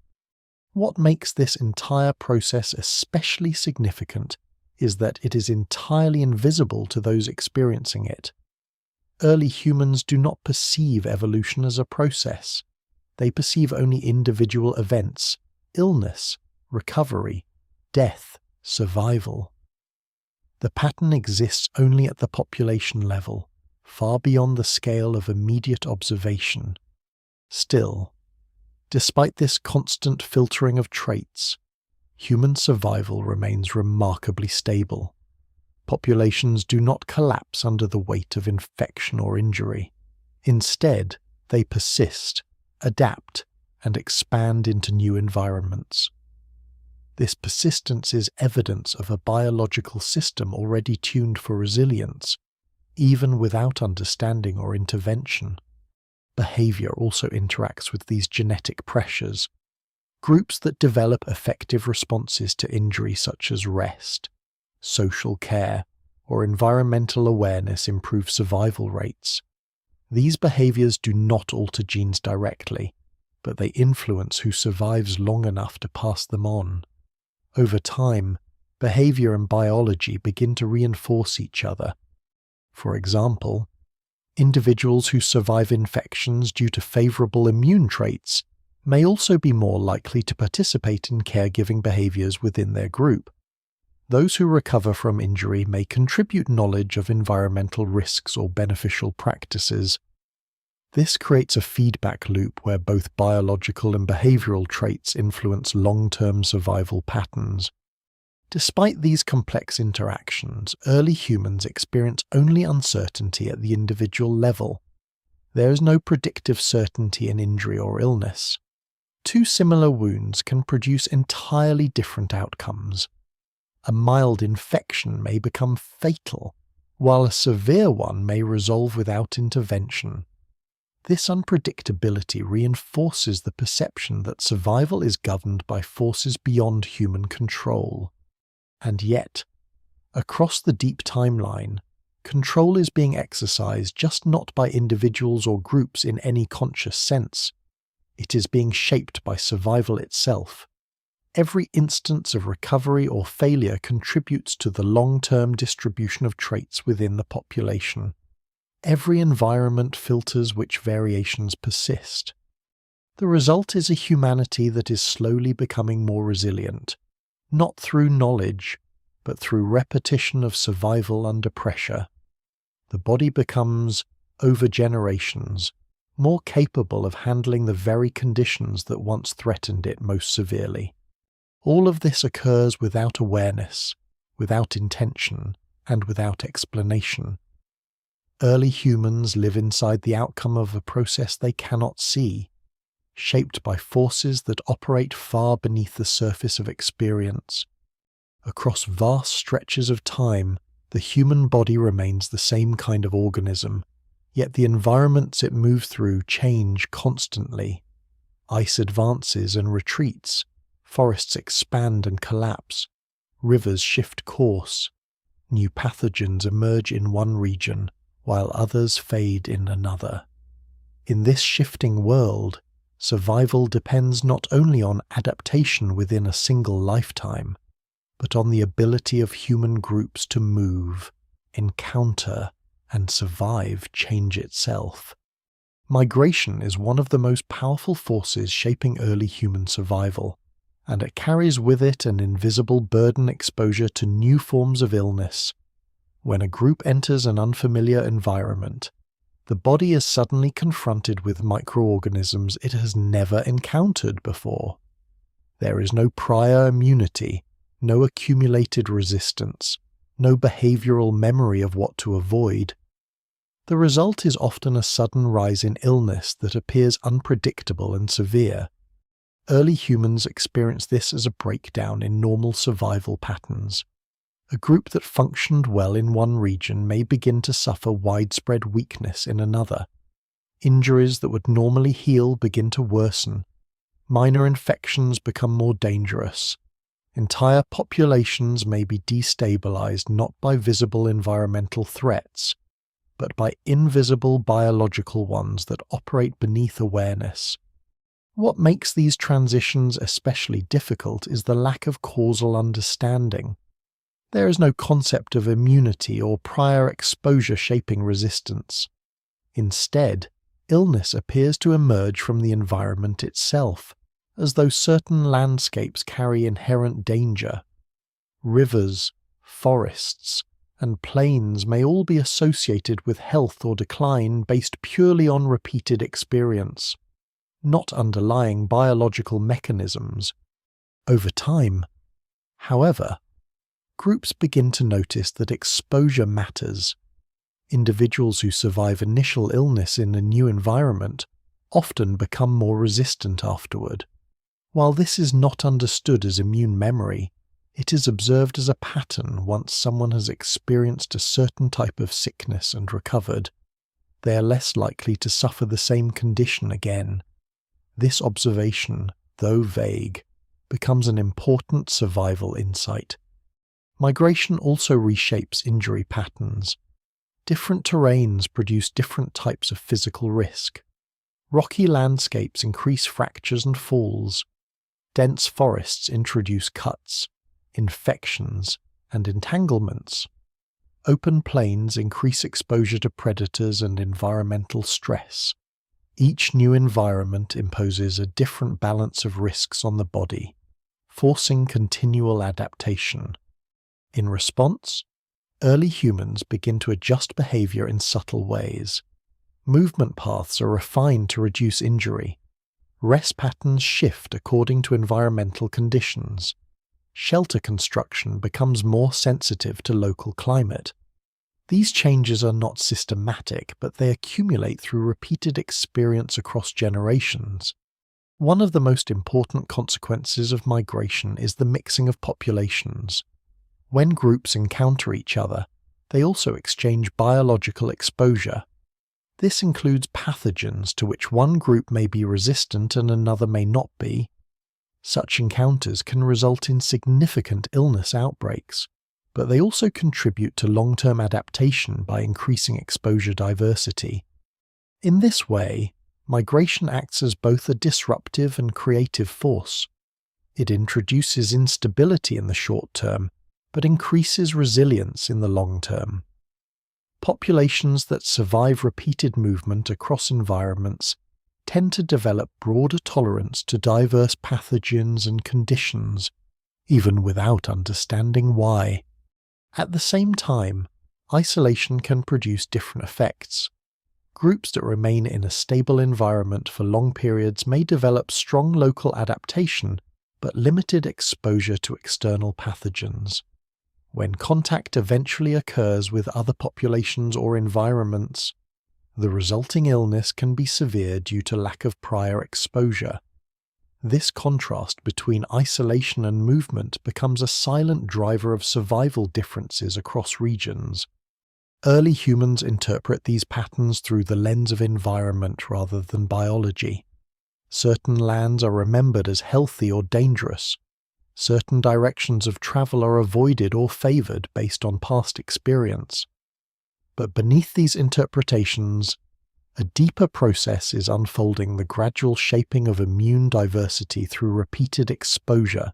What makes this entire process especially significant is that it is entirely invisible to those experiencing it. Early humans do not perceive evolution as a process. They perceive only individual events, illness, recovery, death, survival. The pattern exists only at the population level, far beyond the scale of immediate observation. Still, despite this constant filtering of traits, human survival remains remarkably stable. Populations do not collapse under the weight of infection or injury. Instead, they persist, adapt, and expand into new environments. This persistence is evidence of a biological system already tuned for resilience, even without understanding or intervention. Behavior also interacts with these genetic pressures. Groups that develop effective responses to injury such as rest, social care, or environmental awareness improve survival rates. These behaviors do not alter genes directly, but they influence who survives long enough to pass them on. Over time, behavior and biology begin to reinforce each other. For example, individuals who survive infections due to favorable immune traits may also be more likely to participate in caregiving behaviors within their group. Those who recover from injury may contribute knowledge of environmental risks or beneficial practices. This creates a feedback loop where both biological and behavioral traits influence long-term survival patterns. Despite these complex interactions, early humans experience only uncertainty at the individual level. There is no predictive certainty in injury or illness. Two similar wounds can produce entirely different outcomes. A mild infection may become fatal, while a severe one may resolve without intervention. This unpredictability reinforces the perception that survival is governed by forces beyond human control. And yet, across the deep timeline, control is being exercised just not by individuals or groups in any conscious sense. It is being shaped by survival itself. Every instance of recovery or failure contributes to the long-term distribution of traits within the population. Every environment filters which variations persist. The result is a humanity that is slowly becoming more resilient, not through knowledge, but through repetition of survival under pressure. The body becomes, over generations, more capable of handling the very conditions that once threatened it most severely. All of this occurs without awareness, without intention, and without explanation. Early humans live inside the outcome of a process they cannot see, shaped by forces that operate far beneath the surface of experience. Across vast stretches of time, the human body remains the same kind of organism, yet the environments it moves through change constantly. Ice advances and retreats, forests expand and collapse, rivers shift course, new pathogens emerge in one region, while others fade in another. In this shifting world, survival depends not only on adaptation within a single lifetime, but on the ability of human groups to move, encounter, and survive change itself. Migration is one of the most powerful forces shaping early human survival, and it carries with it an invisible burden exposure to new forms of illness. When a group enters an unfamiliar environment, the body is suddenly confronted with microorganisms it has never encountered before. There is no prior immunity, no accumulated resistance, no behavioral memory of what to avoid. The result is often a sudden rise in illness that appears unpredictable and severe. Early humans experience this as a breakdown in normal survival patterns. A group that functioned well in one region may begin to suffer widespread weakness in another. Injuries that would normally heal begin to worsen. Minor infections become more dangerous. Entire populations may be destabilized not by visible environmental threats, but by invisible biological ones that operate beneath awareness. What makes these transitions especially difficult is the lack of causal understanding. There is no concept of immunity or prior exposure shaping resistance. Instead, illness appears to emerge from the environment itself, as though certain landscapes carry inherent danger. Rivers, forests, and plains may all be associated with health or decline based purely on repeated experience, not underlying biological mechanisms. Over time, however, groups begin to notice that exposure matters. Individuals who survive initial illness in a new environment often become more resistant afterward. While this is not understood as immune memory, it is observed as a pattern once someone has experienced a certain type of sickness and recovered. They are less likely to suffer the same condition again. This observation, though vague, becomes an important survival insight. Migration also reshapes injury patterns. Different terrains produce different types of physical risk. Rocky landscapes increase fractures and falls. Dense forests introduce cuts, infections, and entanglements. Open plains increase exposure to predators and environmental stress. Each new environment imposes a different balance of risks on the body, forcing continual adaptation. In response, early humans begin to adjust behavior in subtle ways. Movement paths are refined to reduce injury. Rest patterns shift according to environmental conditions. Shelter construction becomes more sensitive to local climate. These changes are not systematic, but they accumulate through repeated experience across generations. One of the most important consequences of migration is the mixing of populations. When groups encounter each other, they also exchange biological exposure. This includes pathogens to which one group may be resistant and another may not be. Such encounters can result in significant illness outbreaks, but they also contribute to long-term adaptation by increasing exposure diversity. In this way, migration acts as both a disruptive and creative force. It introduces instability in the short term, but increases resilience in the long term. Populations that survive repeated movement across environments tend to develop broader tolerance to diverse pathogens and conditions, even without understanding why. At the same time, isolation can produce different effects. Groups that remain in a stable environment for long periods may develop strong local adaptation but limited exposure to external pathogens. When contact eventually occurs with other populations or environments, the resulting illness can be severe due to lack of prior exposure. This contrast between isolation and movement becomes a silent driver of survival differences across regions. Early humans interpret these patterns through the lens of environment rather than biology. Certain lands are remembered as healthy or dangerous. Certain directions of travel are avoided or favored based on past experience. But beneath these interpretations, a deeper process is unfolding: the gradual shaping of immune diversity through repeated exposure.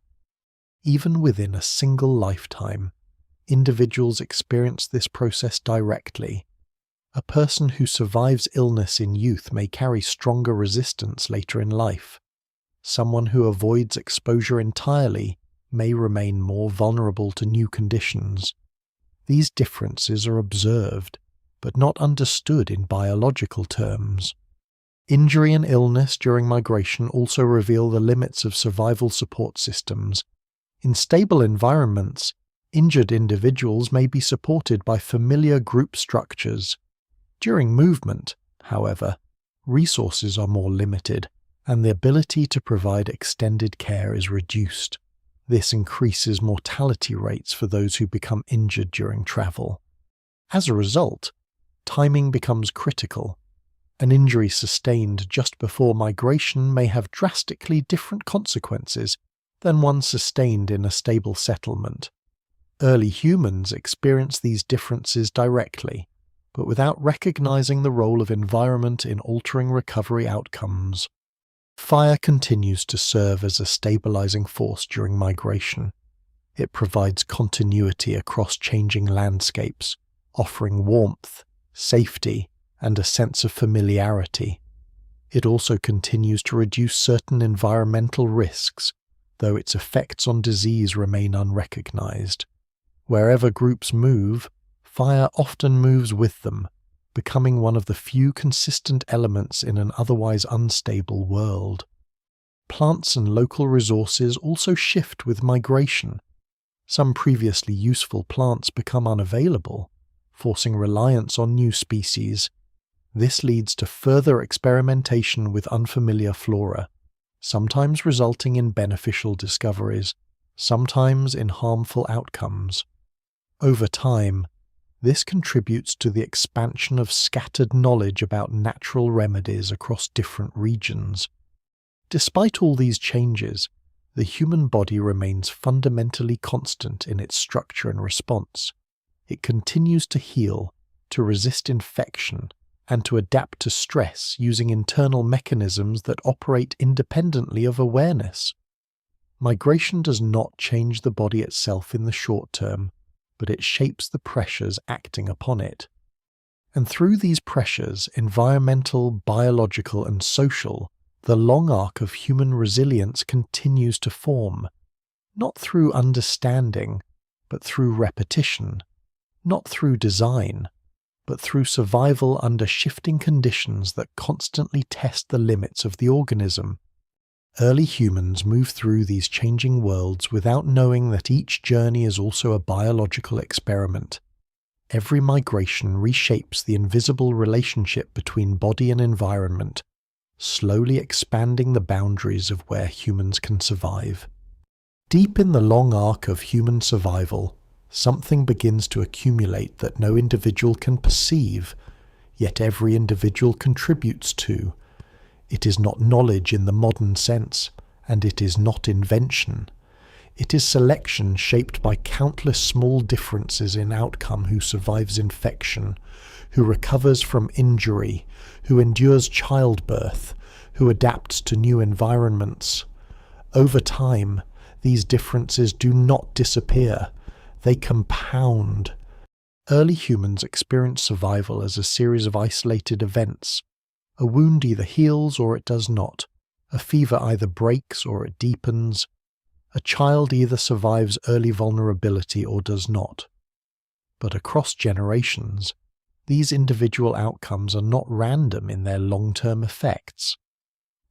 Even within a single lifetime, individuals experience this process directly. A person who survives illness in youth may carry stronger resistance later in life. Someone who avoids exposure entirely may remain more vulnerable to new conditions. These differences are observed, but not understood in biological terms. Injury and illness during migration also reveal the limits of survival support systems. In stable environments, injured individuals may be supported by familiar group structures. During movement, however, resources are more limited, and the ability to provide extended care is reduced. This increases mortality rates for those who become injured during travel. As a result, timing becomes critical. An injury sustained just before migration may have drastically different consequences than one sustained in a stable settlement. Early humans experience these differences directly, but without recognizing the role of environment in altering recovery outcomes. Fire continues to serve as a stabilizing force during migration. It provides continuity across changing landscapes, offering warmth, safety, and a sense of familiarity. It also continues to reduce certain environmental risks, though its effects on disease remain unrecognized. Wherever groups move, fire often moves with them, becoming one of the few consistent elements in an otherwise unstable world. Plants and local resources also shift with migration. Some previously useful plants become unavailable, forcing reliance on new species. This leads to further experimentation with unfamiliar flora, sometimes resulting in beneficial discoveries, sometimes in harmful outcomes. Over time, this contributes to the expansion of scattered knowledge about natural remedies across different regions. Despite all these changes, the human body remains fundamentally constant in its structure and response. It continues to heal, to resist infection, and to adapt to stress using internal mechanisms that operate independently of awareness. Migration does not change the body itself in the short term, but it shapes the pressures acting upon it. And through these pressures, environmental, biological, and social, the long arc of human resilience continues to form, not through understanding, but through repetition, not through design, but through survival under shifting conditions that constantly test the limits of the organism. Early humans move through these changing worlds without knowing that each journey is also a biological experiment. Every migration reshapes the invisible relationship between body and environment, slowly expanding the boundaries of where humans can survive. Deep in the long arc of human survival, something begins to accumulate that no individual can perceive, yet every individual contributes to. It is not knowledge in the modern sense, and it is not invention. It is selection shaped by countless small differences in outcome: who survives infection, who recovers from injury, who endures childbirth, who adapts to new environments. Over time, these differences do not disappear. They compound. Early humans experience survival as a series of isolated events. A wound either heals or it does not. A fever either breaks or it deepens. A child either survives early vulnerability or does not. But across generations, these individual outcomes are not random in their long-term effects.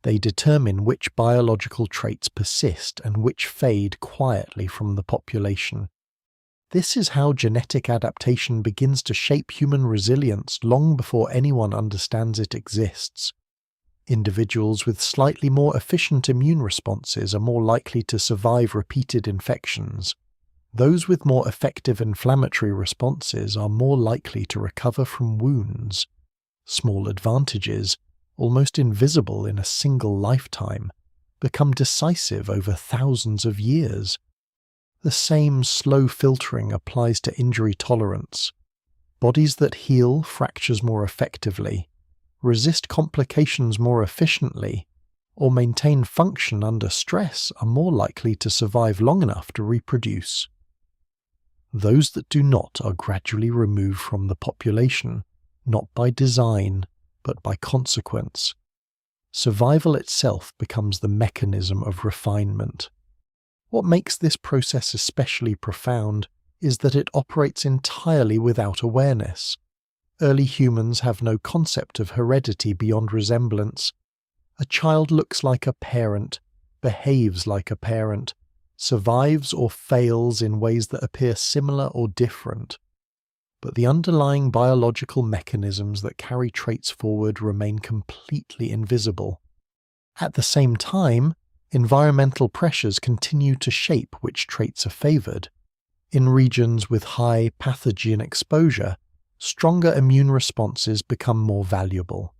They determine which biological traits persist and which fade quietly from the population. This is how genetic adaptation begins to shape human resilience long before anyone understands it exists. Individuals with slightly more efficient immune responses are more likely to survive repeated infections. Those with more effective inflammatory responses are more likely to recover from wounds. Small advantages, almost invisible in a single lifetime, become decisive over thousands of years. The same slow filtering applies to injury tolerance. Bodies that heal fractures more effectively, resist complications more efficiently, or maintain function under stress are more likely to survive long enough to reproduce. Those that do not are gradually removed from the population, not by design, but by consequence. Survival itself becomes the mechanism of refinement. What makes this process especially profound is that it operates entirely without awareness. Early humans have no concept of heredity beyond resemblance. A child looks like a parent, behaves like a parent, survives or fails in ways that appear similar or different. But the underlying biological mechanisms that carry traits forward remain completely invisible. At the same time, environmental pressures continue to shape which traits are favored. In regions with high pathogen exposure, stronger immune responses become more valuable.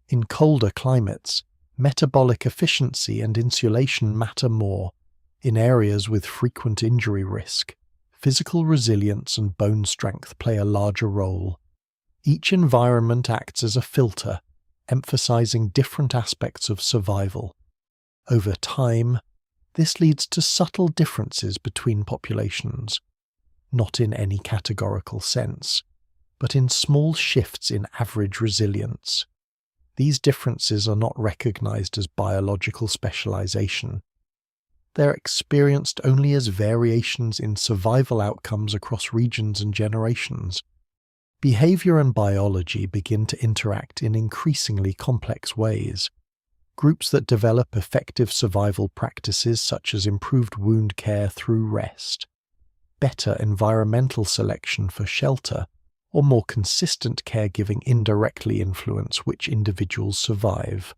In colder climates, metabolic efficiency and insulation matter more. In areas with frequent injury risk, physical resilience and bone strength play a larger role. Each environment acts as a filter, emphasizing different aspects of survival. Over time, this leads to subtle differences between populations, not in any categorical sense, but in small shifts in average resilience. These differences are not recognized as biological specialization. They're experienced only as variations in survival outcomes across regions and generations. Behavior and biology begin to interact in increasingly complex ways. Groups that develop effective survival practices such as improved wound care through rest, better environmental selection for shelter, or more consistent caregiving indirectly influence which individuals survive.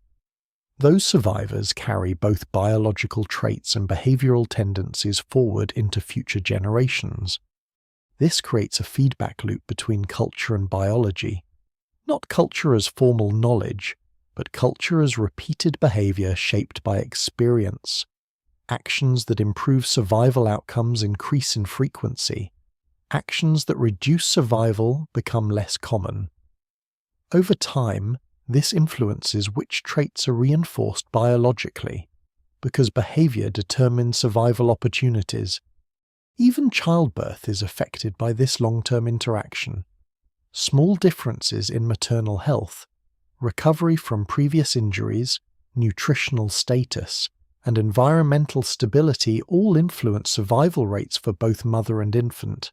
Those survivors carry both biological traits and behavioral tendencies forward into future generations. This creates a feedback loop between culture and biology. Not culture as formal knowledge, but culture as repeated behavior shaped by experience. Actions that improve survival outcomes increase in frequency. Actions that reduce survival become less common. Over time, this influences which traits are reinforced biologically, because behavior determines survival opportunities. Even childbirth is affected by this long-term interaction. Small differences in maternal health, recovery from previous injuries, nutritional status, and environmental stability all influence survival rates for both mother and infant.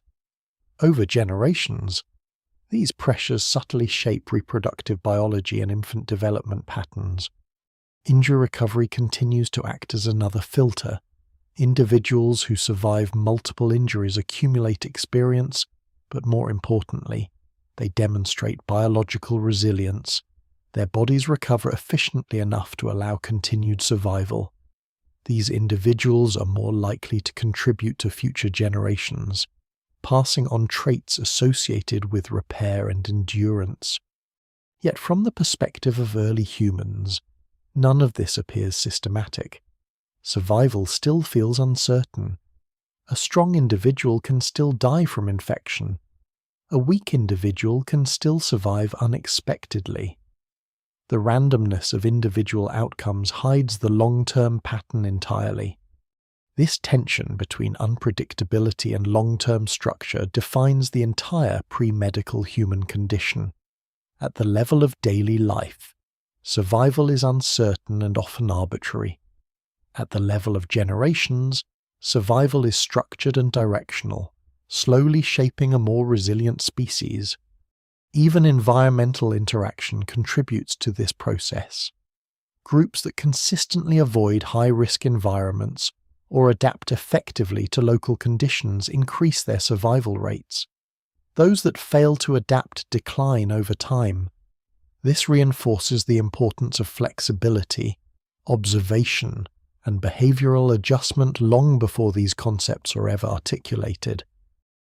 Over generations, these pressures subtly shape reproductive biology and infant development patterns. Injury recovery continues to act as another filter. Individuals who survive multiple injuries accumulate experience, but more importantly, they demonstrate biological resilience. Their bodies recover efficiently enough to allow continued survival. These individuals are more likely to contribute to future generations, passing on traits associated with repair and endurance. Yet from the perspective of early humans, none of this appears systematic. Survival still feels uncertain. A strong individual can still die from infection. A weak individual can still survive unexpectedly. The randomness of individual outcomes hides the long-term pattern entirely. This tension between unpredictability and long-term structure defines the entire pre-medical human condition. At the level of daily life, survival is uncertain and often arbitrary. At the level of generations, survival is structured and directional, slowly shaping a more resilient species. Even environmental interaction contributes to this process. Groups that consistently avoid high-risk environments or adapt effectively to local conditions increase their survival rates. Those that fail to adapt decline over time. This reinforces the importance of flexibility, observation, and behavioral adjustment long before these concepts are ever articulated.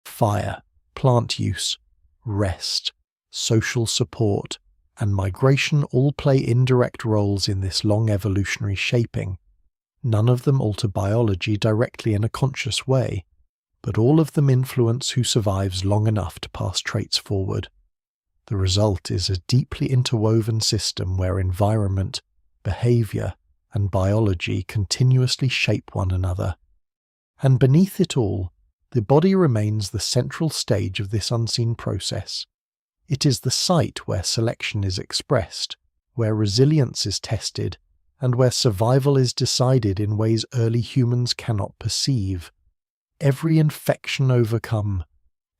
Fire, plant use, rest, social support, and migration all play indirect roles in this long evolutionary shaping. None of them alter biology directly in a conscious way, but all of them influence who survives long enough to pass traits forward. The result is a deeply interwoven system where environment, behavior, and biology continuously shape one another. And beneath it all, the body remains the central stage of this unseen process. It is the site where selection is expressed, where resilience is tested, and where survival is decided in ways early humans cannot perceive. Every infection overcome,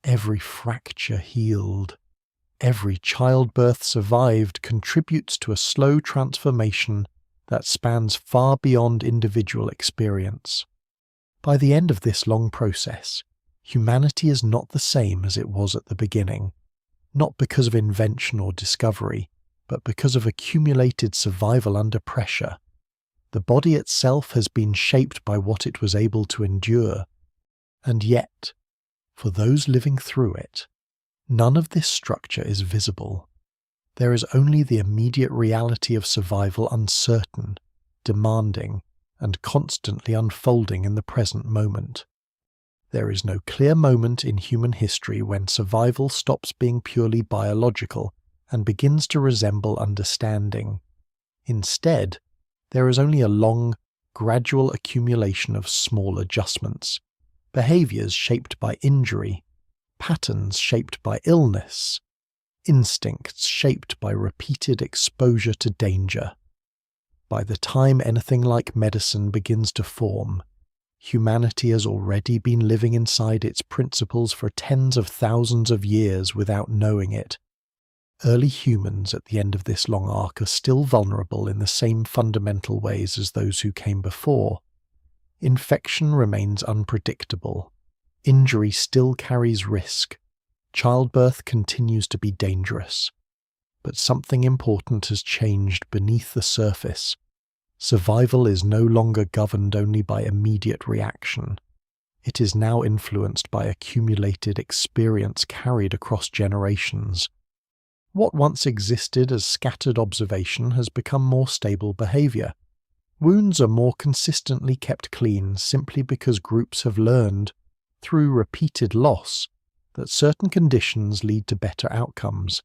every fracture healed, every childbirth survived contributes to a slow transformation that spans far beyond individual experience. By the end of this long process, humanity is not the same as it was at the beginning, not because of invention or discovery, but because of accumulated survival under pressure. The body itself has been shaped by what it was able to endure, and yet, for those living through it, none of this structure is visible. There is only the immediate reality of survival, uncertain, demanding, and constantly unfolding in the present moment. There is no clear moment in human history when survival stops being purely biological and begins to resemble understanding. Instead, there is only a long, gradual accumulation of small adjustments, behaviors shaped by injury, patterns shaped by illness, instincts shaped by repeated exposure to danger. By the time anything like medicine begins to form, humanity has already been living inside its principles for tens of thousands of years without knowing it. Early humans at the end of this long arc are still vulnerable in the same fundamental ways as those who came before. Infection remains unpredictable. Injury still carries risk. Childbirth continues to be dangerous. But something important has changed beneath the surface. Survival is no longer governed only by immediate reaction. It is now influenced by accumulated experience carried across generations. What once existed as scattered observation has become more stable behavior. Wounds are more consistently kept clean simply because groups have learned, through repeated loss, that certain conditions lead to better outcomes.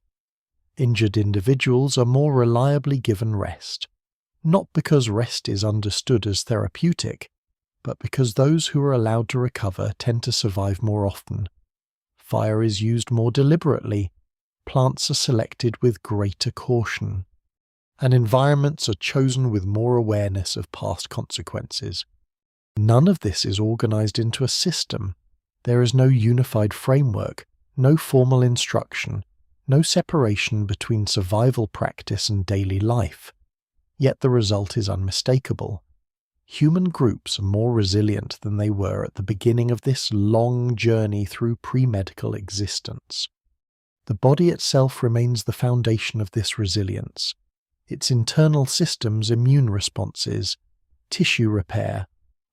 Injured individuals are more reliably given rest, not because rest is understood as therapeutic, but because those who are allowed to recover tend to survive more often. Fire is used more deliberately, plants are selected with greater caution, and environments are chosen with more awareness of past consequences. None of this is organized into a system. There is no unified framework, no formal instruction, no separation between survival practice and daily life. Yet the result is unmistakable. Human groups are more resilient than they were at the beginning of this long journey through pre-medical existence. The body itself remains the foundation of this resilience. Its internal systems, immune responses, tissue repair,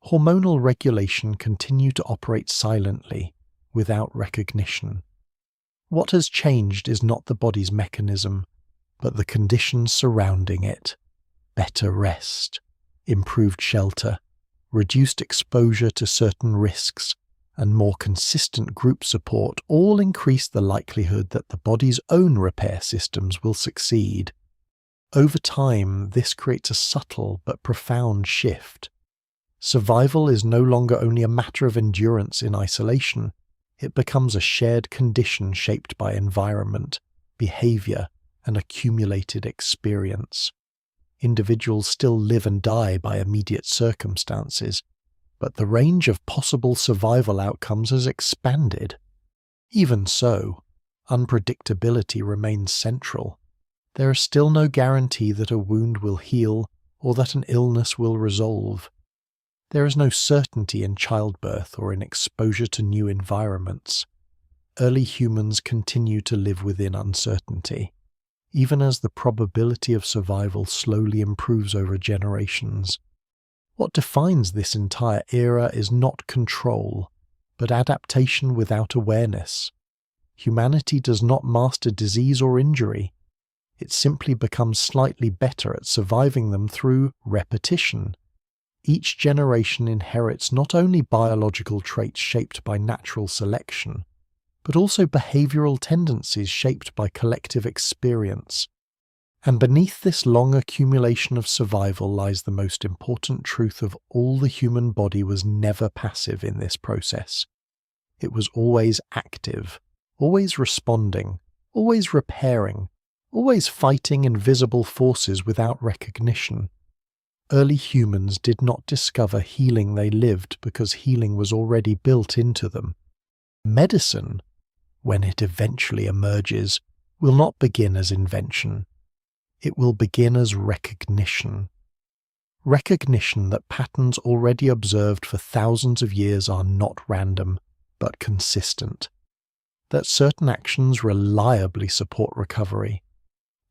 hormonal regulation continue to operate silently, without recognition. What has changed is not the body's mechanism, but the conditions surrounding it. Better rest, improved shelter, reduced exposure to certain risks, and more consistent group support all increase the likelihood that the body's own repair systems will succeed. Over time, this creates a subtle but profound shift. Survival is no longer only a matter of endurance in isolation. It becomes a shared condition shaped by environment, behavior, and accumulated experience. Individuals still live and die by immediate circumstances, but the range of possible survival outcomes has expanded. Even so, unpredictability remains central. There is still no guarantee that a wound will heal or that an illness will resolve. There is no certainty in childbirth or in exposure to new environments. Early humans continue to live within uncertainty, even as the probability of survival slowly improves over generations. What defines this entire era is not control, but adaptation without awareness. Humanity does not master disease or injury. It simply becomes slightly better at surviving them through repetition. Each generation inherits not only biological traits shaped by natural selection, but also behavioral tendencies shaped by collective experience. And beneath this long accumulation of survival lies the most important truth of all: the human body was never passive in this process. It was always active, always responding, always repairing, always fighting invisible forces without recognition. Early humans did not discover healing, they lived because healing was already built into them. Medicine, when it eventually emerges, will not begin as invention. It will begin as recognition. Recognition that patterns already observed for thousands of years are not random, but consistent. That certain actions reliably support recovery.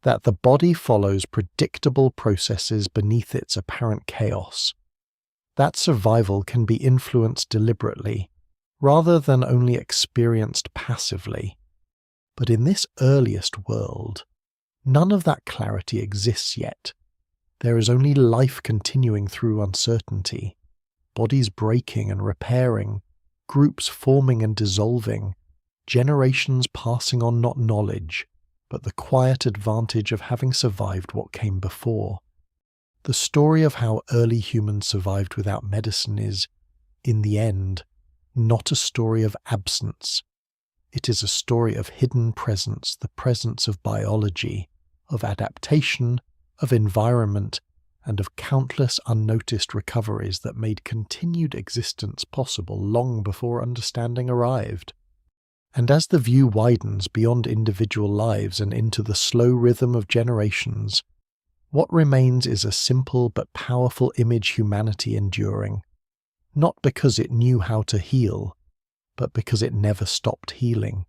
That the body follows predictable processes beneath its apparent chaos. That survival can be influenced deliberately, rather than only experienced passively. But in this earliest world, none of that clarity exists yet. There is only life continuing through uncertainty, bodies breaking and repairing, groups forming and dissolving, generations passing on not knowledge, but the quiet advantage of having survived what came before. The story of how early humans survived without medicine is, in the end, not a story of absence. It is a story of hidden presence, the presence of biology, of adaptation, of environment, and of countless unnoticed recoveries that made continued existence possible long before understanding arrived. And as the view widens beyond individual lives and into the slow rhythm of generations, what remains is a simple but powerful image humanity enduring, not because it knew how to heal, but because it never stopped healing.